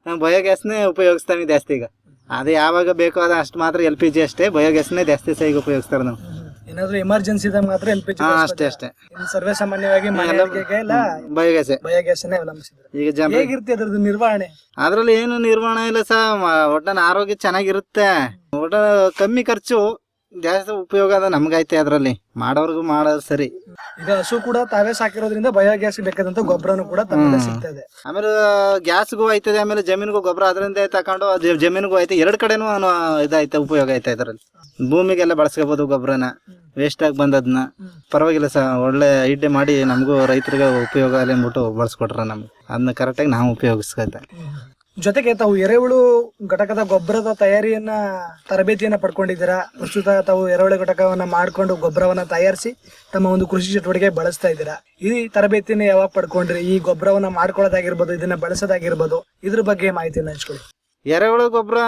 ನಾವು ಬಯೋಗ್ಯಾಸ್ನೇ ಉಪಯೋಗಿಸ್ತಾವೆ ಜಾಸ್ತಿ. ಈಗ ಅದು ಯಾವಾಗ ಬೇಕೋ ಅದು ಅಷ್ಟು ಮಾತ್ರ LPG ಅಷ್ಟೇ, ಬಯೋಗ್ಯಾಸ್ನೇ ಜಾಸ್ತಿ ಸಹ ಈಗ ಉಪಯೋಗಿಸ್ತಾರೆ ನಾವು. ಏನಾದ್ರು ಎಮರ್ಜೆನ್ಸಿ ಇದ್ದಾಗ ಮಾತ್ರ LPG ಅಷ್ಟೇ. ಸರ್ವೇ ಸಾಮಾನ್ಯವಾಗಿ ಬಯೋಗ್ಯಾಸ್ ಅವಲಂಬಿಸಿದ್ರೆ ಈಗ ಹೇಗಿರುತ್ತೆ ಅದ್ರದ್ದು ನಿರ್ವಹಣೆ? ಅದ್ರಲ್ಲಿ ಏನು ನಿರ್ವಹಣೆ ಇಲ್ಲ ಸರ್. ಒಟ್ಟನ ಆರೋಗ್ಯ ಚೆನ್ನಾಗಿರುತ್ತೆ. ಒಟ್ಟ ಕಮ್ಮಿ ಖರ್ಚು, ಜಾಸ್ತಿ ಉಪಯೋಗ ಅದ ನಮ್ಗೈತೆ. ಅದ್ರಲ್ಲಿ ಮಾಡೋರ್ಗು ಮಾಡೋದು ಸರಿ. ಈಗ ಹಸು ಕೂಡ ತಾವೇ ಸಾಕಿರೋದ್ರಿಂದ ಬಯೋಗ್ಯಾಸ್ ಬೇಕಾದಂತ ಗೊಬ್ಬರನು ಕೂಡ ಸಿಗ್ತದೆ. ಆಮೇಲೆ ಗ್ಯಾಸ್ಗೂ ಆಯ್ತದೆ, ಆಮೇಲೆ ಜಮೀನಿಗೂ ಗೊಬ್ಬರ ಅದರಿಂದ ತಕೊಂಡು ಜಮೀನಿಗೂ ಐತೆ. 2 ಕಡೆನೂ ಇದೈತೆ, ಉಪಯೋಗ ಐತೆ. ಅದರಲ್ಲಿ ಭೂಮಿಗೆಲ್ಲ ಬಳಸ್ಕೋಬಹುದು ಗೊಬ್ಬರನ. ವೇಸ್ಟ್ ಆಗಿ ಬಂದದ್ನ ಪರವಾಗಿಲ್ಲ ಸರ್. ಒಳ್ಳೆ ಐಡಿಯಾ ಮಾಡಿ ನಮಗೂ ರೈತರಿಗೆ ಉಪಯೋಗ ಅಲ್ಲಿ ಅಂದ್ಬಿಟ್ಟು ಬಳಸ್ಕೊಟ್ರ ನಮ್ಗೆ. ಅದನ್ನ ಕರೆಕ್ಟಾಗಿ ನಾವು ಉಪಯೋಗಿಸ್ಕೊತ. ಜೊತೆಗೆ ತಾವು ಎರೆಹುಳು ಘಟಕದ ಗೊಬ್ಬರದ ತಯಾರಿಯನ್ನ ತರಬೇತಿಯನ್ನ ಪಡ್ಕೊಂಡಿದ್ದೀರಾ. ಪ್ರಸ್ತುತ ತಾವು ಎರೆಹುಳು ಘಟಕವನ್ನ ಮಾಡ್ಕೊಂಡು ಗೊಬ್ಬರವನ್ನ ತಯಾರಿಸಿ ತಮ್ಮ ಒಂದು ಕೃಷಿ ಚಟುವಟಿಕೆ ಬಳಸ್ತಾ ಇದ್ದೀರಾ. ಈ ತರಬೇತಿನ ಯಾವಾಗ ಪಡ್ಕೊಂಡ್ರಿ? ಈ ಗೊಬ್ಬರವನ್ನ ಮಾಡ್ಕೊಳ್ಳೋದಾಗಿರ್ಬೋದು, ಇದನ್ನ ಬಳಸೋದಾಗಿರ್ಬೋದು, ಇದ್ರ ಬಗ್ಗೆ ಮಾಹಿತಿಯನ್ನ ಹಂಚ್ಕೊಳ್ಳಿ. ಎರೆಹುಳು ಗೊಬ್ಬರ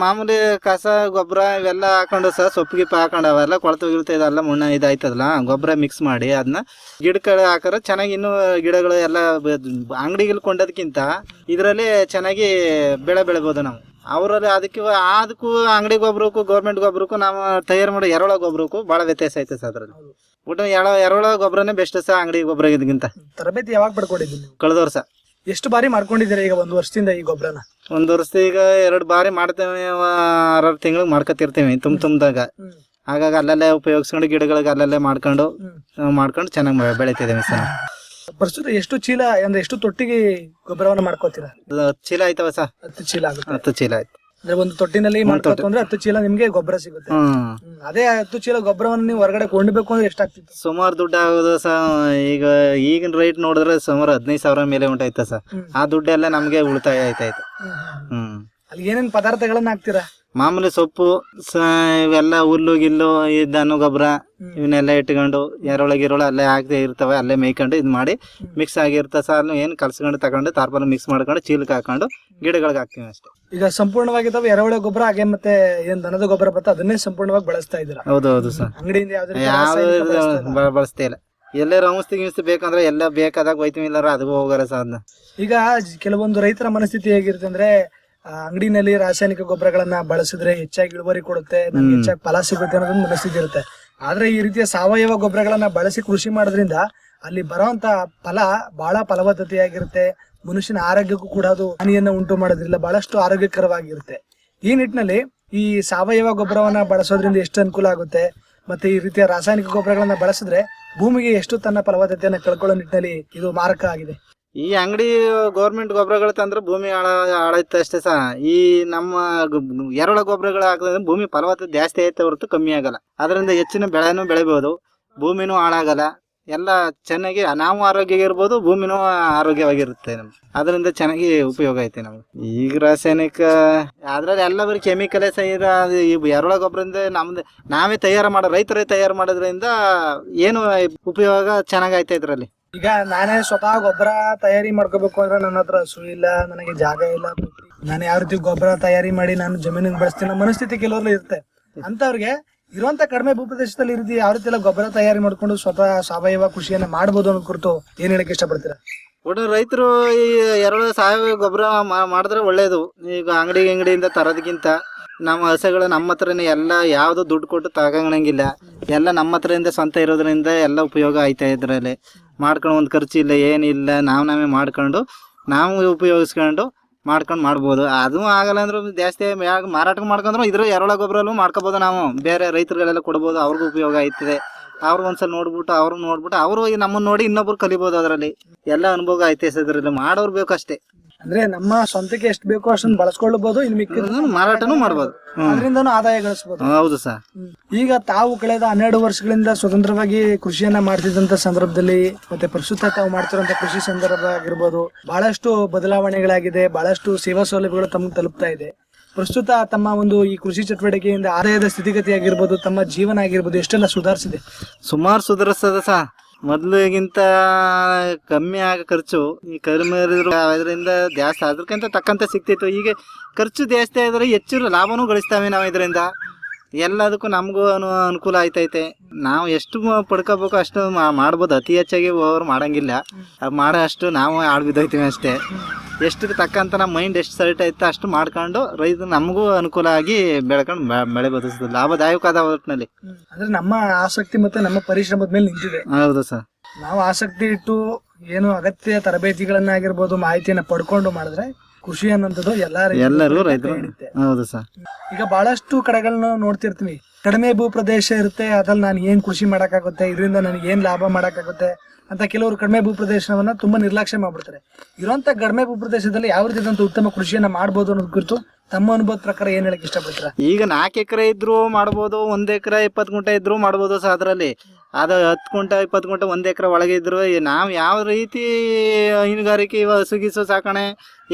ಮಾಮೂಲಿ ಕಸ ಗೊಬ್ಬರ ಇವೆಲ್ಲ ಹಾಕೊಂಡು ಸಹ ಸೊಪ್ಪಿಗೆ ಹಾಕೊಂಡು ಅವೆಲ್ಲ ಕೊಳತು ಗಿಳ್ತಾ ಇದೆಲ್ಲ ಮಣ್ಣು ಇದಾಯ್ತದಲ್ಲ, ಗೊಬ್ಬರ ಮಿಕ್ಸ್ ಮಾಡಿ ಅದನ್ನ ಗಿಡಗಳು ಹಾಕಿದ್ರೆ ಚೆನ್ನಾಗಿ ಇನ್ನೂ ಗಿಡಗಳು ಎಲ್ಲ ಅಂಗಡಿಗಳು ಕೊಂಡೋದಕ್ಕಿಂತ ಇದರಲ್ಲಿ ಚೆನ್ನಾಗಿ ಬೆಳೆ ಬೆಳಿಬೋದು ನಾವು. ಅವರಲ್ಲಿ ಅದಕ್ಕೂ ಅಂಗಡಿ ಗೊಬ್ಬರಕ್ಕೂ ಗೌರ್ಮೆಂಟ್ ಗೊಬ್ಬರಕ್ಕೂ ನಾವು ತಯಾರು ಮಾಡೋ ಎರೆಹುಳ ಗೊಬ್ಬರಕ್ಕೂ ಭಾಳ ವ್ಯತ್ಯಾಸ ಐತೆ ಸರ್. ಅದ್ರಲ್ಲಿ ಒಟ್ಟು ಎರೆಹುಳ ಗೊಬ್ಬರನೇ ಬೆಸ್ಟ್ ಸಹ ಅಂಗಡಿ ಗೊಬ್ಬರ ಇದಕ್ಕಿಂತ. ತರಬೇತಿ ಯಾವಾಗ ಪಡ್ಕೊಂಡಿದ್ದೀನಿ? ಕಳೆದ ವರ್ಷ. ಎಷ್ಟು ಬಾರಿ ಮಾಡ್ಕೊಂಡಿದ್ದೀರಾ ಈಗ 1 ವರ್ಷದಿಂದ ಈ ಗೊಬ್ಬರನ? 1 ವರ್ಷ ಈಗ 2 ಬಾರಿ ಮಾಡ್ತೇವೆ. 6 ತಿಂಗಳಿಗೆ ಮಾಡ್ಕೊತಿರ್ತೀವಿ ತುಂಬ್ದಾಗ. ಹಾಗಾಗಿ ಅಲ್ಲಲ್ಲೇ ಉಪಯೋಗಿಸ್ಕೊಂಡು ಗಿಡಗಳಿಗೆ ಅಲ್ಲಲ್ಲೇ ಮಾಡ್ಕೊಂಡು ಚೆನ್ನಾಗಿ ಬೆಳಿತಿದ್ದೇವೆ ಸರ್. ಪ್ರಸ್ತುತ ಎಷ್ಟು ಚೀಲ ಅಂದ್ರೆ ಎಷ್ಟು ತೊಟ್ಟಿಗೆ ಗೊಬ್ಬರವನ್ನ ಮಾಡ್ಕೋತೀರಾ? 10 ಚೀಲ ಆಯ್ತವ ಸರ್. 10 ಚೀಲ ಆಗುತ್ತೆ. 10 ಚೀಲ ಆಯ್ತು. ಅಂದ್ರೆ ಒಂದು ತೊಟ್ಟಿನಲ್ಲಿ ಮಾಡ್ಕೊತ ಅಂದ್ರೆ 10 ಚೀಲ ನಿಮ್ಗೆ ಗೊಬ್ಬರ ಸಿಗುತ್ತೆ. ಅದೇ 10 ಚೀಲ ಗೊಬ್ಬರವನ್ನು ನೀವು ಹೊರಗಡೆ ಕೊಂಡ್ಬೇಕು ಅಂದ್ರೆ ಎಷ್ಟಾಗ್ತಿತ್ತು? ಸುಮಾರು ದುಡ್ಡು ಆಗೋದು ಸರ್. ಈಗಿನ ರೇಟ್ ನೋಡಿದ್ರೆ ಸುಮಾರು 15,000 ಮೇಲೆ ಉಂಟಾಯ್ತ ಸರ್. ಆ ದುಡ್ಡೆಲ್ಲ ನಮ್ಗೆ ಉಳಿತಾಯ ಆಯ್ತಾಯ್ತು. ಅಲ್ಲಿ ಏನೇನ್ ಪದಾರ್ಥಗಳನ್ನ ಹಾಕ್ತೀರಾ? ಮಾಮೂಲಿ ಸೊಪ್ಪು ಇವೆಲ್ಲ ಹುಲ್ಲು ಗಿಲ್ಲು ಈ ದನ ಗೊಬ್ಬರ ಇವನ್ನೆಲ್ಲ ಇಟ್ಕೊಂಡು ಎರೆಹುಳ ಅಲ್ಲೇ ಹಾಕಿ ಇರ್ತವೆ, ಅಲ್ಲೇ ಮೇಯ್ಕೊಂಡು ಇದು ಮಾಡಿ ಮಿಕ್ಸ್ ಆಗಿರ್ತ ಸಾಲು ಏನು ಕಲ್ಸ್ಕೊಂಡು ತಗೊಂಡು ತಾರ್ಪಾಲ ಮಿಕ್ಸ್ ಮಾಡ್ಕೊಂಡು ಚೀಲಕ್ಕೆ ಹಾಕೊಂಡು ಗಿಡಗಳಿಗೆ ಹಾಕ್ತೀವಿ ಅಷ್ಟೇ. ಈಗ ಸಂಪೂರ್ಣವಾಗಿದ್ದಾವೆ ಎರೆಹುಳ ಗೊಬ್ಬರ ಹಾಗೆ ಮತ್ತೆ ಏನ್ ದನದ ಗೊಬ್ಬರ ಬತ್ತ ಅದನ್ನೇ ಸಂಪೂರ್ಣವಾಗಿ ಬಳಸ್ತಾ ಇದ್ದೀರಾ? ಹೌದು ಸರ್. ಅಂಗಡಿಯಿಂದ ಯಾವ ಬಳಸ್ತಾ ಇಲ್ಲ. ಎಲ್ಲೇ ಔಷಧಿ ಬೇಕಂದ್ರೆ ಎಲ್ಲ ಬೇಕಾದಾಗ ಹೋಯ್ತೀವಿ, ಇಲ್ಲಾರ ಅದಕ್ಕೂ ಹೋಗಾರ ಸಾಧನ. ಈಗ ಕೆಲವೊಂದು ರೈತರ ಮನಸ್ಥಿತಿ ಹೇಗಿರುತ್ತೆ ಅಂದ್ರೆ ಅಂಗಡಿನಲ್ಲಿ ರಾಸಾಯನಿಕ ಗೊಬ್ಬರಗಳನ್ನ ಬಳಸಿದ್ರೆ ಹೆಚ್ಚಾಗಿ ಇಳುವರಿ ಕೊಡುತ್ತೆ, ನಮ್ಗೆ ಹೆಚ್ಚಾಗಿ ಫಲ ಸಿಗುತ್ತೆ ಅನ್ನೋದೊಂದು ಮನಸ್ಥಿತಿ ಇರುತ್ತೆ. ಆದ್ರೆ ಈ ರೀತಿಯ ಸಾವಯವ ಗೊಬ್ಬರಗಳನ್ನ ಬಳಸಿ ಕೃಷಿ ಮಾಡೋದ್ರಿಂದ ಅಲ್ಲಿ ಬರೋಂತ ಫಲ ಬಹಳ ಫಲವತ್ತತೆಯಾಗಿರುತ್ತೆ. ಮನುಷ್ಯನ ಆರೋಗ್ಯಕ್ಕೂ ಕೂಡ ಅದು ಹಾನಿಯನ್ನ ಉಂಟು ಮಾಡೋದ್ರಿಂದ ಬಹಳಷ್ಟು ಆರೋಗ್ಯಕರವಾಗಿರುತ್ತೆ. ಈ ನಿಟ್ಟಿನಲ್ಲಿ ಈ ಸಾವಯವ ಗೊಬ್ಬರವನ್ನ ಬಳಸೋದ್ರಿಂದ ಎಷ್ಟು ಅನುಕೂಲ ಆಗುತ್ತೆ, ಮತ್ತೆ ಈ ರೀತಿಯ ರಾಸಾಯನಿಕ ಗೊಬ್ಬರಗಳನ್ನ ಬಳಸಿದ್ರೆ ಭೂಮಿಗೆ ಎಷ್ಟು ತನ್ನ ಫಲವತ್ತತೆಯನ್ನ ಕಳ್ಕೊಳ್ಳೋ ನಿಟ್ಟಿನಲ್ಲಿ ಇದು ಮಾರಕ ಆಗಿದೆ. ಈ ಅಂಗಡಿ ಗೌರ್ಮೆಂಟ್ ಗೊಬ್ಬರಗಳು ತಂದ್ರೆ ಭೂಮಿ ಹಾಳಾಯ್ತು ಅಷ್ಟೇ ಸಹ. ಈ ನಮ್ಮ ಎರೆಹುಳ ಗೊಬ್ಬರಗಳು ಹಾಕಿದ್ರೆ ಭೂಮಿ ಫಲವತ್ತತೆ ಜಾಸ್ತಿ ಆಯ್ತು ಹೊರತು ಕಮ್ಮಿ ಆಗಲ್ಲ. ಅದರಿಂದ ಹೆಚ್ಚಿನ ಬೆಳೆನೂ ಬೆಳಿಬಹುದು, ಭೂಮಿನೂ ಹಾಳಾಗಲ್ಲ, ಎಲ್ಲ ಚೆನ್ನಾಗಿ ನಾವು ಆರೋಗ್ಯ ಇರ್ಬೋದು, ಭೂಮಿನೂ ಆರೋಗ್ಯವಾಗಿರುತ್ತೆ. ನಮ್ಗೆ ಅದರಿಂದ ಚೆನ್ನಾಗಿ ಉಪಯೋಗ ಐತೆ ನಮ್ಗೆ. ಈಗ ರಾಸಾಯನಿಕ ಅದ್ರಲ್ಲಿ ಎಲ್ಲ ಬರೀ ಕೆಮಿಕಲೇ ಸಹ ಈ ಎರೆಹುಳ ಗೊಬ್ಬರದಿಂದ ನಮ್ದು ನಾವೇ ರೈತರೇ ತಯಾರು ಮಾಡೋದ್ರಿಂದ ಏನು ಉಪಯೋಗ ಚೆನ್ನಾಗೈತೆ ಇದ್ರಲ್ಲಿ. ಈಗ ನಾನೇ ಸ್ವತಃ ಗೊಬ್ಬರ ತಯಾರಿ ಮಾಡ್ಕೋಬೇಕು ಅಂದ್ರೆ ನನ್ನ ಹತ್ರ ಹಸು ಇಲ್ಲ, ನನಗೆ ಜಾಗ ಇಲ್ಲ, ನಾನು ಯಾವ ರೀತಿ ಗೊಬ್ಬರ ತಯಾರಿ ಮಾಡಿ ನಾನು ಜಮೀನಿಗೆ ಬಳಸ್ತೀನಿ ಮನಸ್ಥಿತಿ ಕೆಲವ್ರಲ್ಲಿ ಇರುತ್ತೆ. ಅಂತವ್ರಿಗೆ ಇರುವಂತ ಕಡಿಮೆ ಭೂಪ್ರದೇಶದಲ್ಲಿ ಈ ರೀತಿ ಯಾವ ರೀತಿ ಎಲ್ಲ ಗೊಬ್ಬರ ತಯಾರಿ ಮಾಡ್ಕೊಂಡು ಸ್ವತಃ ಸಾವಯವ ಕೃಷಿಯನ್ನ ಮಾಡಬಹುದು ಅನ್ನೋ ಕುರಿತು ಏನ್ ಹೇಳಕ್ ಇಷ್ಟಪಡ್ತೀರಾ? ಒಟ್ಟು ರೈತರು ಈ ಎರೆಹುಳ ಸಾವಯವ ಗೊಬ್ಬರ ಮಾಡಿದ್ರೆ ಒಳ್ಳೇದು. ಈಗ ಅಂಗಡಿಯಿಂದ ತರೋದಕ್ಕಿಂತ ನಮ್ಮ ಹಸುಗಳು ನಮ್ಮ ಹತ್ರನೇ ಎಲ್ಲ ಯಾವ್ದು ದುಡ್ಡು ಕೊಟ್ಟು ತಗೊಂಡಂಗಿಲ್ಲ, ಎಲ್ಲ ನಮ್ಮ ಹತ್ರದಿಂದ ಸ್ವಂತ ಇರೋದ್ರಿಂದ ಎಲ್ಲ ಉಪಯೋಗ ಆಯ್ತಾ ಇದ್ರಲ್ಲಿ. ಮಾಡ್ಕೊಂಡು ಒಂದು ಖರ್ಚಿಲ್ಲ ಏನಿಲ್ಲ, ನಾವೇ ಮಾಡ್ಕೊಂಡು ನಾವು ಉಪಯೋಗಿಸ್ಕೊಂಡು ಮಾಡ್ಬೋದು. ಅದು ಆಗಲ್ಲ ಅಂದ್ರೆ ಜಾಸ್ತಿ ಮಾರಾಟ ಮಾಡ್ಕೊಂಡ್ರು ಇದ್ರ ಎರೆಹುಳ ಗೊಬ್ಬರಲ್ಲೂ ಮಾಡ್ಕೋಬೋದು. ನಾವು ಬೇರೆ ರೈತರುಗಳೆಲ್ಲ ಕೊಡ್ಬೋದು, ಅವ್ರಿಗೂ ಉಪಯೋಗ ಆಯ್ತದೆ. ಅವ್ರು ಒಂದ್ಸಲ ನೋಡ್ಬಿಟ್ಟು ಅವರು ನಮ್ಮನ್ನ ನೋಡಿ ಇನ್ನೊಬ್ರು ಕಲಿಬೋದು. ಅದರಲ್ಲಿ ಎಲ್ಲ ಅನುಭವ ಐತೆ ಇದ್ರಲ್ಲಿ ಮಾಡೋರು ಬೇಕು ಅಷ್ಟೇ. ಅಂದ್ರೆ ನಮ್ಮ ಸ್ವಂತಕ್ಕೆ ಎಷ್ಟು ಬೇಕೋ ಅಷ್ಟೊಂದು ಬಳಸ್ಕೊಳ್ಬಹುದು, ಇನ್ನು ಮಿಕ್ಕಿದ ಮಾರಾಟನೂ ಮಾಡ್ಬೋದು, ಅದರಿಂದನೂ ಆದಾಯ ಗಳಿಸಬಹುದು. ಹೌದು ಸರ್. ಈಗ ತಾವು ಕಳೆದ 12 ವರ್ಷಗಳಿಂದ ಸ್ವತಂತ್ರವಾಗಿ ಕೃಷಿಯನ್ನ ಮಾಡ್ತಿದ್ದಂತ ಸಂದರ್ಭದಲ್ಲಿ ಮತ್ತೆ ಪ್ರಸ್ತುತ ತಾವು ಮಾಡ್ತಿರುವಂತ ಕೃಷಿ ಸಂದರ್ಭ ಆಗಿರ್ಬೋದು, ಬಹಳಷ್ಟು ಬದಲಾವಣೆಗಳಾಗಿದೆ, ಬಹಳಷ್ಟು ಸೇವಾ ಸೌಲಭ್ಯಗಳು ತಮಗೆ ತಲುಪ್ತಾ ಇದೆ. ಪ್ರಸ್ತುತ ತಮ್ಮ ಒಂದು ಈ ಕೃಷಿ ಚಟುವಟಿಕೆಯಿಂದ ಆದಾಯದ ಸ್ಥಿತಿಗತಿ ಆಗಿರ್ಬೋದು, ತಮ್ಮ ಜೀವನ ಆಗಿರ್ಬೋದು ಎಷ್ಟೆಲ್ಲ ಸುಧಾರಿಸಿದೆ? ಸುಮಾರು ಸುಧಾರಿಸ್ತದ ಸಹ. ಮೊದ್ಲಿಗಿಂತ ಕಮ್ಮಿ ಆಗ ಖರ್ಚು ಈ ಕಡಿಮೆ ಇದರಿಂದ ಜಾಸ್ತಿ ಅದಕ್ಕಿಂತ ತಕ್ಕಂತೆ ಸಿಕ್ತಿತ್ತು. ಈಗ ಖರ್ಚು ಜಾಸ್ತಿ ಆದ್ರೆ ಹೆಚ್ಚು ಲಾಭನೂ ಗಳಿಸ್ತಾವೆ ನಾವು ಇದರಿಂದ. ಎಲ್ಲದಕ್ಕೂ ನಮಗೂ ಅನುಕೂಲ ಆಯ್ತೈತೆ. ನಾವು ಎಷ್ಟು ಪಡ್ಕೋಬೇಕು ಅಷ್ಟು ಮಾಡ್ಬೋದು, ಅತಿ ಹೆಚ್ಚಾಗಿ ಅವ್ರು ಮಾಡಂಗಿಲ್ಲ. ಮಾಡೋ ಅಷ್ಟು ನಾವು ಆಡ್ಬಿದ್ದೋಯ್ತೀವಿ ಅಷ್ಟೇ. ಎಷ್ಟು ತಕ್ಕಂತ ನಮ್ಮ ಮೈಂಡ್ ಎಷ್ಟು ಸೆಟ್ ಐತೆ ಅಷ್ಟು ಮಾಡ್ಕೊಂಡು ರೈತ ನಮಗೂ ಅನುಕೂಲ ಆಗಿ ಬೆಳ್ಕೊಂಡು ಬೆಳೆಬೋದು, ಲಾಭದಾಯಕ ಒಟ್ಟಿನಲ್ಲಿ. ಅಂದ್ರೆ ನಮ್ಮ ಆಸಕ್ತಿ ಮತ್ತೆ ನಮ್ಮ ಪರಿಶ್ರಮದ ಮೇಲೆ ನಿಂತಿದೆ. ಹೌದು ಸರ್. ನಾವು ಆಸಕ್ತಿ ಇಟ್ಟು ಏನು ಅಗತ್ಯ ತರಬೇತಿಗಳನ್ನ ಆಗಿರ್ಬೋದು ಮಾಹಿತಿಯನ್ನ ಪಡ್ಕೊಂಡು ಮಾಡಿದ್ರೆ ಕೃಷಿ ಅನ್ನೋದು ಎಲ್ಲರೂ ರೈತರು. ಹೌದು ಸರ್. ಈಗ ಬಹಳಷ್ಟು ಕಡೆಗಳನ್ನ ನೋಡ್ತಿರ್ತೀವಿ, ಕಡಿಮೆ ಭೂ ಪ್ರದೇಶ ಇರುತ್ತೆ, ಅದ್ರಲ್ಲಿ ನಾನು ಏನ್ ಕೃಷಿ ಮಾಡಕ್ಕಾಗುತ್ತೆ, ಇದರಿಂದ ನನಗೆ ಏನ್ ಲಾಭ ಮಾಡಕ್ಕಾಗುತ್ತೆ ಅಂತ ಕೆಲವರು ಕಡಿಮೆ ಭೂ ಪ್ರದೇಶವನ್ನ ತುಂಬಾ ನಿರ್ಲಕ್ಷ್ಯ ಮಾಡ್ಬಿಡ್ತಾರೆ. ಇರುವಂತ ಕಡಿಮೆ ಭೂ ಪ್ರದೇಶದಲ್ಲಿ ಯಾವ ರೀತಿಯಾದಂತ ಉತ್ತಮ ಕೃಷಿಯನ್ನ ಮಾಡ್ಬೋದು ಅನ್ನೋದ್ ಕುರಿತು ತಮ್ಮ ಅನುಭವದ ಪ್ರಕಾರ ಏನ್ ಹೇಳಕ್ ಇಷ್ಟಪಡ್ತೀರಾ? ಈಗ 4 ಎಕರೆ ಇದ್ರು ಮಾಡ್ಬೋದು, 1 ಎಕರೆ 20 ಗುಂಟೆ ಇದ್ರು ಮಾಡ್ಬೋದು ಸರ್. ಅದರಲ್ಲಿ ಅದು 10 ಗುಂಟೆ 20 ಗುಂಟೆ 1 ಎಕರೆ ಒಳಗೆ ಇದ್ರು ನಾವು ಯಾವ ರೀತಿ ಹೈನುಗಾರಿಕೆ ಹಸುಗಿಸು ಸಾಕಣೆ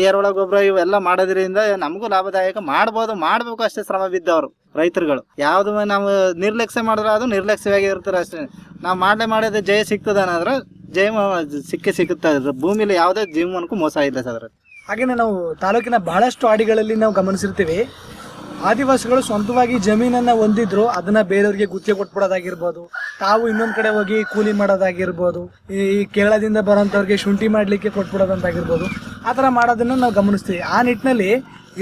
ಎರೆಹುಳ ಗೊಬ್ಬರ ಇವೆಲ್ಲ ಮಾಡೋದ್ರಿಂದ ನಮಗೂ ಲಾಭದಾಯಕ ಮಾಡ್ಬೇಕು ಅಷ್ಟೇ. ಶ್ರಮ ಬಿದ್ದವರು ರೈತರುಗಳು ಯಾವ್ದು ನಾವು ನಿರ್ಲಕ್ಷ್ಯ ಮಾಡಿದ್ರೆ ಅದು ನಿರ್ಲಕ್ಷ್ಯವಾಗಿ ಇರ್ತಾರೆ ಅಷ್ಟೇ. ನಾವು ಮಾಡಿದ್ರೆ ಜಯ ಸಿಗ್ತದ ಅನ್ನೋದ್ರೆ ಜಯ ಸಿಗುತ್ತೆ. ಭೂಮಿಲಿ ಯಾವುದೇ ಜೀವನಕ್ಕೂ ಮೋಸ ಇಲ್ಲ ಸರ್. ಹಾಗೇನೆ ನಾವು ತಾಲೂಕಿನ ಬಹಳಷ್ಟು ಹಾಡಿಗಳಲ್ಲಿ ನಾವು ಗಮನಿಸಿರ್ತೀವಿ, ಆದಿವಾಸಿಗಳು ಸ್ವಂತವಾಗಿ ಜಮೀನನ್ನ ಹೊಂದಿದ್ರು, ಅದನ್ನ ಬೇರೆಯವ್ರಿಗೆ ಗುತ್ತಿಗೆ ಕೊಟ್ಬಿಡೋದಾಗಿರ್ಬೋದು, ತಾವು ಇನ್ನೊಂದ್ ಕಡೆ ಹೋಗಿ ಕೂಲಿ ಮಾಡೋದಾಗಿರ್ಬೋದು, ಈ ಕೇರಳದಿಂದ ಬರೋಂಥವ್ರಿಗೆ ಶುಂಠಿ ಮಾಡ್ಲಿಕ್ಕೆ ಕೊಟ್ಬಿಡೋದಂತಾಗಿರ್ಬೋದು, ಆ ಥರ ಮಾಡೋದನ್ನ ನಾವು ಗಮನಿಸ್ತೀವಿ. ಆ ನಿಟ್ಟಿನಲ್ಲಿ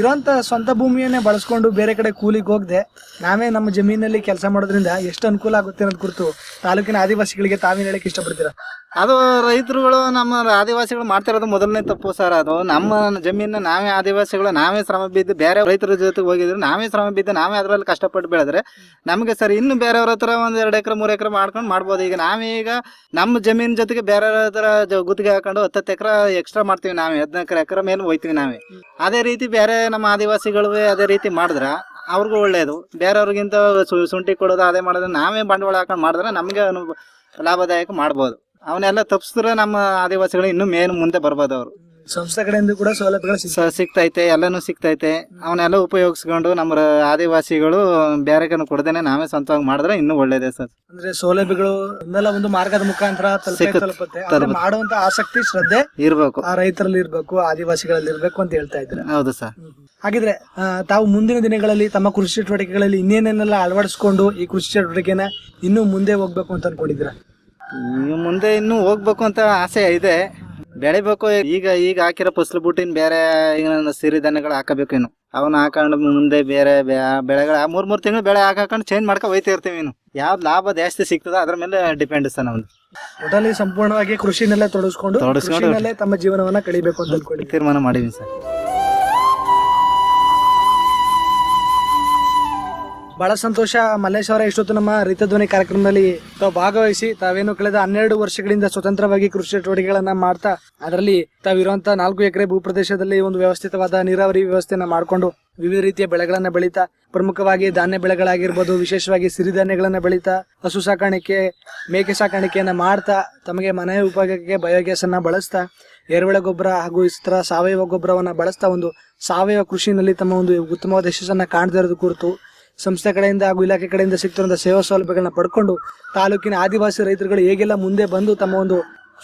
ಇರೋಂಥ ಸ್ವಂತ ಭೂಮಿಯನ್ನೇ ಬಳಸ್ಕೊಂಡು ಬೇರೆ ಕಡೆ ಕೂಲಿಗೆ ಹೋಗದೆ ನಾವೇ ನಮ್ಮ ಜಮೀನಲ್ಲಿ ಕೆಲಸ ಮಾಡೋದ್ರಿಂದ ಎಷ್ಟು ಅನುಕೂಲ ಆಗುತ್ತೆ ಅನ್ನೋದ್ ಕುರಿತು ತಾಲೂಕಿನ ಆದಿವಾಸಿಗಳಿಗೆ ತಾವೇನು ಹೇಳಕ್ ಇಷ್ಟಪಡ್ತೀರಾ? ಅದು ರೈತರುಗಳು ನಮ್ಮ ಆದಿವಾಸಿಗಳು ಮಾಡ್ತಿರೋದು ಮೊದಲನೇ ತಪ್ಪು ಸರ್. ಅದು ನಮ್ಮ ಜಮೀನ ನಾವೇ ಆದಿವಾಸಿಗಳು ನಾವೇ ಶ್ರಮ ಬಿದ್ದು ಬೇರೆ ರೈತರ ಜೊತೆಗೆ ಹೋಗಿದ್ರು, ನಾವೇ ಶ್ರಮ ಬಿದ್ದು ನಾವೇ ಅದರಲ್ಲಿ ಕಷ್ಟಪಟ್ಟು ಬೆಳೆದ್ರೆ ನಮಗೆ ಸರ್ ಇನ್ನು ಬೇರೆಯವ್ರ ಹತ್ರ 1 2 ಎಕರೆ 3 ಎಕರೆ ಮಾಡ್ಕೊಂಡು ಮಾಡ್ಬೋದು. ಈಗ ನಾವೀಗ ನಮ್ಮ ಜಮೀನ್ ಜೊತೆಗೆ ಬೇರೆ ಹತ್ರ ಗುತ್ತಿಗೆ ಹಾಕೊಂಡು 10 ಎಕರೆ ಎಕ್ಸ್ಟ್ರಾ ಮಾಡ್ತೀವಿ, ನಾವೇ 14 ಎಕರೆ ಮೇಲೆ ಹೋಯ್ತೀವಿ ನಾವೇ. ಅದೇ ರೀತಿ ಬೇರೆ ನಮ್ಮ ಆದಿವಾಸಿಗಳು ಅದೇ ರೀತಿ ಮಾಡಿದ್ರೆ ಅವ್ರಿಗೂ ಒಳ್ಳೇದು. ಬೇರೆಯವ್ರಿಗಿಂತ ಶುಂಠಿ ಕೊಡೋದು ಅದೇ ಮಾಡೋದು ನಾವೇ ಬಂಡವಾಳ ಹಾಕೊಂಡು ಮಾಡಿದ್ರೆ ನಮಗೆ ಲಾಭದಾಯಕ ಮಾಡ್ಬೋದು. ಅವನ್ನೆಲ್ಲ ತಪ್ಪಿಸಿದ್ರೆ ನಮ್ಮ ಆದಿವಾಸಿಗಳು ಇನ್ನೂ ಮುಂದೆ ಬರ್ಬೋದು ಅವರು. ಸಂಸ್ಥೆ ಕಡೆಯಿಂದ ಕೂಡ ಸೌಲಭ್ಯಗಳು ಸಿಗ್ತೈತೆ, ಎಲ್ಲಾನು ಸಿಗ್ತೈತೆ. ಅವನ್ನೆಲ್ಲ ಉಪಯೋಗಿಸ್ಕೊಂಡು ನಮ್ಮ ಆದಿವಾಸಿಗಳು ಬೇರೆ ಕಡೆ ಕೊಡದೇನೆ ನಾವೇ ಸ್ವಂತವಾಗಿ ಮಾಡಿದ್ರೆ ಇನ್ನೂ ಒಳ್ಳೇದೇ ಸರ್. ಅಂದ್ರೆ ಸೌಲಭ್ಯಗಳು ಇನ್ನೆಲ್ಲ ಒಂದು ಮಾರ್ಗದ ಮುಖಾಂತರ ತಲುಪುತ್ತೆ. ಆದ್ರೆ ಮಾಡುವಂತ ಆಸಕ್ತಿ, ಶ್ರದ್ಧೆ ಇರ್ಬೇಕು, ಆ ರೈತರಲ್ಲಿ ಇರ್ಬೇಕು, ಆದಿವಾಸಿಗಳಲ್ಲಿ ಇರ್ಬೇಕು ಅಂತ ಹೇಳ್ತಾ ಇದ್ದಾರೆ. ಹೌದು ಸರ್. ಹಾಗಿದ್ರೆ ತಾವು ಮುಂದಿನ ದಿನಗಳಲ್ಲಿ ತಮ್ಮ ಕೃಷಿ ಚಟುವಟಿಕೆಗಳಲ್ಲಿ ಇನ್ನೇನೆಲ್ಲ ಅಳವಡಿಸ್ಕೊಂಡು ಈ ಕೃಷಿ ಚಟುವಟಿಕೆನ ಇನ್ನೂ ಮುಂದೆ ಹೋಗ್ಬೇಕು ಅಂತ ಅನ್ಕೊಂಡಿದ್ದೀರಾ? ಈಗ ಮುಂದೆ ಇನ್ನೂ ಹೋಗ್ಬೇಕು ಅಂತ ಆಸೆ ಇದೆ. ಬೆಳಿಬೇಕು. ಈಗ ಹಾಕಿರೋ ಫಸಲು ಬಿಟ್ಟಿನ ಬೇರೆ ಸಿರಿಧಾನ್ಯಗಳು ಹಾಕಬೇಕು. ಇನ್ನು ಅವನ್ನ ಹಾಕೊಂಡು ಮುಂದೆ ಬೇರೆ ಬೆಳೆಗಳ 3 ತಿಂಗಳು ಬೆಳೆ ಹಾಕೊಂಡು ಚೇಂಜ್ ಮಾಡ್ಕೊ ಹೋಯ್ತಾ ಇರ್ತೀವಿ. ಇನ್ನು ಯಾವ್ದು ಲಾಭ ಜಾಸ್ತಿ ಸಿಗ್ತದ ಅದ್ರ ಮೇಲೆ ಡಿಪೆಂಡ್ ಸರ್. ನಮ್ದು ಒಟ್ಟಲ್ಲಿ ಸಂಪೂರ್ಣವಾಗಿ ಕೃಷಿನಲ್ಲೇ ತೊಡಗಿಸ್ಕೊಂಡು ತಮ್ಮ ಜೀವನವನ್ನ ಕಳಿಬೇಕು ಅಂತ ಅನ್ಕೊಂಡು ತೀರ್ಮಾನ ಮಾಡಿದೀನಿ ಸರ್. ಬಹಳ ಸಂತೋಷ ಮಲ್ಲೇಶ್ ಅವರ. ಇಷ್ಟೊತ್ತು ನಮ್ಮ ರೈತ ಧ್ವನಿ ಕಾರ್ಯಕ್ರಮದಲ್ಲಿ ತಾವು ಭಾಗವಹಿಸಿ ತಾವೇನು ಕಳೆದ 12 ವರ್ಷಗಳಿಂದ ಸ್ವತಂತ್ರವಾಗಿ ಕೃಷಿ ಚಟುವಟಿಕೆಗಳನ್ನ ಮಾಡ್ತಾ ಅದರಲ್ಲಿ ತಾವಿರುವಂತ 4 ಎಕರೆ ಭೂಪ್ರದೇಶದಲ್ಲಿ ಒಂದು ವ್ಯವಸ್ಥಿತವಾದ ನೀರಾವರಿ ವ್ಯವಸ್ಥೆಯನ್ನ ಮಾಡಿಕೊಂಡು ವಿವಿಧ ರೀತಿಯ ಬೆಳೆಗಳನ್ನ ಬೆಳೀತಾ, ಪ್ರಮುಖವಾಗಿ ಧಾನ್ಯ ಬೆಳೆಗಳಾಗಿರ್ಬೋದು, ವಿಶೇಷವಾಗಿ ಸಿರಿಧಾನ್ಯಗಳನ್ನ ಬೆಳೀತಾ, ಹಸು ಸಾಕಾಣಿಕೆ, ಮೇಕೆ ಸಾಕಾಣಿಕೆಯನ್ನ ಮಾಡ್ತಾ, ತಮಗೆ ಮನೆ ಉಪಯೋಗಕ್ಕೆ ಬಯೋಗ್ಯಾಸ್ ಅನ್ನ ಬಳಸ್ತಾ, ಎರೆಹುಳ ಗೊಬ್ಬರ ಹಾಗೂ ಇತರ ಸಾವಯವ ಗೊಬ್ಬರವನ್ನ ಬಳಸ್ತಾ ಒಂದು ಸಾವಯವ ಕೃಷಿನಲ್ಲಿ ತಮ್ಮ ಒಂದು ಉತ್ತಮವಾದ ಯಶಸ್ಸನ್ನ ಕಾಣ್ತಾ ಇರೋದು ಕುರಿತು ಸಂಸ್ಥೆ ಕಡೆಯಿಂದ ಹಾಗೂ ಇಲಾಖೆ ಕಡೆಯಿಂದ ಸಿಗ್ತಿರುವಂತಹ ಸೇವಾ ಸೌಲಭ್ಯಗಳನ್ನ ಪಡ್ಕೊಂಡು ತಾಲೂಕಿನ ಆದಿವಾಸಿ ರೈತರುಗಳು ಹೇಗೆಲ್ಲ ಮುಂದೆ ಬಂದು ತಮ್ಮ ಒಂದು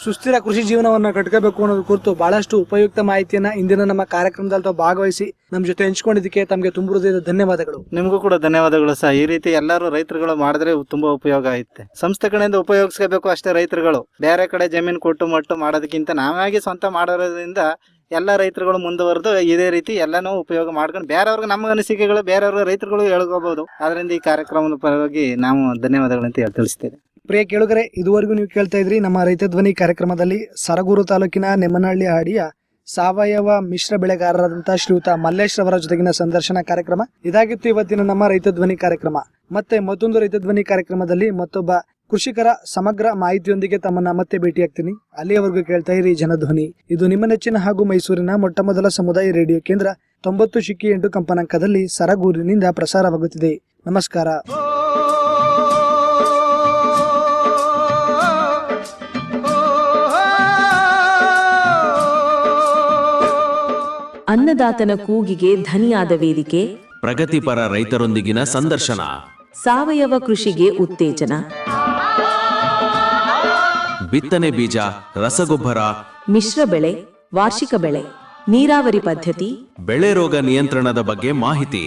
ಸುಸ್ಥಿರ ಕೃಷಿ ಜೀವನವನ್ನ ಕಟ್ಕೋಬೇಕು ಅನ್ನೋದು ಕುರಿತು ಬಹಳಷ್ಟು ಉಪಯುಕ್ತ ಮಾಹಿತಿಯನ್ನ ಇಂದಿನ ನಮ್ಮ ಕಾರ್ಯಕ್ರಮದಲ್ಲಿ ತಾವು ಭಾಗವಹಿಸಿ ನಮ್ಮ ಜೊತೆ ಹಂಚ್ಕೊಂಡಿದ್ದಕ್ಕೆ ತಮಗೆ ತುಂಬ ಹೃದಯದ ಧನ್ಯವಾದಗಳು. ನಿಮಗೂ ಕೂಡ ಧನ್ಯವಾದಗಳು ಸರ್. ಈ ರೀತಿ ಎಲ್ಲರೂ ರೈತರುಗಳು ಮಾಡಿದ್ರೆ ತುಂಬಾ ಉಪಯೋಗ ಐತೆ. ಸಂಸ್ಥೆ ಕಡೆಯಿಂದ ಉಪಯೋಗಿಸ್ಕೋಬೇಕು ಅಷ್ಟೇ. ರೈತರುಗಳು ಬೇರೆ ಕಡೆ ಜಮೀನು ಕೊಟ್ಟು ಮಟ್ಟು ಮಾಡೋದಕ್ಕಿಂತ ನಾವಾಗಿ ಸ್ವಂತ ಮಾಡೋದ್ರಿಂದ ಎಲ್ಲ ರೈತರುಗಳು ಮುಂದುವರೆದು ಇದೇ ರೀತಿ ಎಲ್ಲಾನು ಉಪಯೋಗ ಮಾಡ್ಕೊಂಡು ಬೇರೆಯವ್ರಿಗೆ ನಮ್ಮ ಅನಿಸಿಕೆಗಳು ಬೇರೆಯವ್ರಿಗೆ ರೈತರುಗಳು ಹೇಳ್ಕೋಬಹುದು. ಅದರಿಂದ ಈ ಕಾರ್ಯಕ್ರಮದ ಪರವಾಗಿ ನಾವು ಧನ್ಯವಾದಗಳಂತ ತಿಳಿಸ್ತೇವೆ. ಪ್ರಿಯ ಕೇಳುಗರೆ, ಇದುವರೆಗೂ ನೀವು ಕೇಳ್ತಾ ಇದ್ರಿ ನಮ್ಮ ರೈತ ಧ್ವನಿ ಕಾರ್ಯಕ್ರಮದಲ್ಲಿ ಸರಗೂರು ತಾಲೂಕಿನ ನೆಮ್ಮನಹಳ್ಳಿ ಹಾಡಿಯ ಸಾವಯವ ಮಿಶ್ರ ಬೆಳೆಗಾರರಾದಂತಹ ಶ್ರೀಯುತ ಮಲ್ಲೇಶ್ ಅವರ ಜೊತೆಗಿನ ಸಂದರ್ಶನ ಕಾರ್ಯಕ್ರಮ. ಇದಾಗಿತ್ತು ಇವತ್ತಿನ ನಮ್ಮ ರೈತ ಧ್ವನಿ ಕಾರ್ಯಕ್ರಮ. ಮತ್ತೆ ಮತ್ತೊಂದು ರೈತ ಧ್ವನಿ ಕಾರ್ಯಕ್ರಮದಲ್ಲಿ ಮತ್ತೊಬ್ಬ ಕೃಷಿಕರ ಸಮಗ್ರ ಮಾಹಿತಿಯೊಂದಿಗೆ ತಮ್ಮನ್ನ ಮತ್ತೆ ಭೇಟಿಯಾಗ್ತೀನಿ. ಅಲ್ಲಿಯವರೆಗೂ ಕೇಳ್ತಾ ಇರಿ ಜನಧ್ವನಿ. ಇದು ನಿಮ್ಮ ನೆಚ್ಚಿನ ಹಾಗೂ ಮೈಸೂರಿನ ಮೊಟ್ಟಮೊದಲ ಸಮುದಾಯ ರೇಡಿಯೋ ಕೇಂದ್ರ 90.8 ಕಂಪನಾಂಕದಲ್ಲಿ ಸರಗೂರಿನಿಂದ ಪ್ರಸಾರವಾಗುತ್ತಿದೆ. ನಮಸ್ಕಾರ. ಅನ್ನದಾತನ ಕೂಗಿಗೆ ಧನಿಯಾದ ವೇದಿಕೆ, ಪ್ರಗತಿಪರ ರೈತರೊಂದಿಗಿನ ಸಂದರ್ಶನ, ಸಾವಯವ ಕೃಷಿಗೆ ಉತ್ತೇಜನ, ಬಿತ್ತನೆ ಬೀಜ, ರಸಗೊಬ್ಬರ, ಮಿಶ್ರ ಬೆಳೆ, ವಾರ್ಷಿಕ ಬೆಳೆ, ನೀರಾವರಿ ಪದ್ಧತಿ, ಬೆಳೆ ರೋಗ ನಿಯಂತ್ರಣದ ಬಗ್ಗೆ ಮಾಹಿತಿ,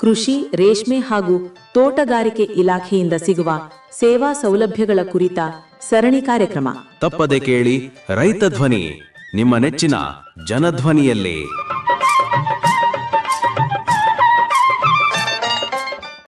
ಕೃಷಿ, ರೇಷ್ಮೆ ಹಾಗೂ ತೋಟಗಾರಿಕೆ ಇಲಾಖೆಯಿಂದ ಸಿಗುವ ಸೇವಾ ಸೌಲಭ್ಯಗಳ ಕುರಿತ ಸರಣಿ ಕಾರ್ಯಕ್ರಮ. ತಪ್ಪದೆ ಕೇಳಿ ರೈತ ಧ್ವನಿ, ನಿಮ್ಮ ನೆಚ್ಚಿನ ಜನಧ್ವನಿಯಲ್ಲಿ.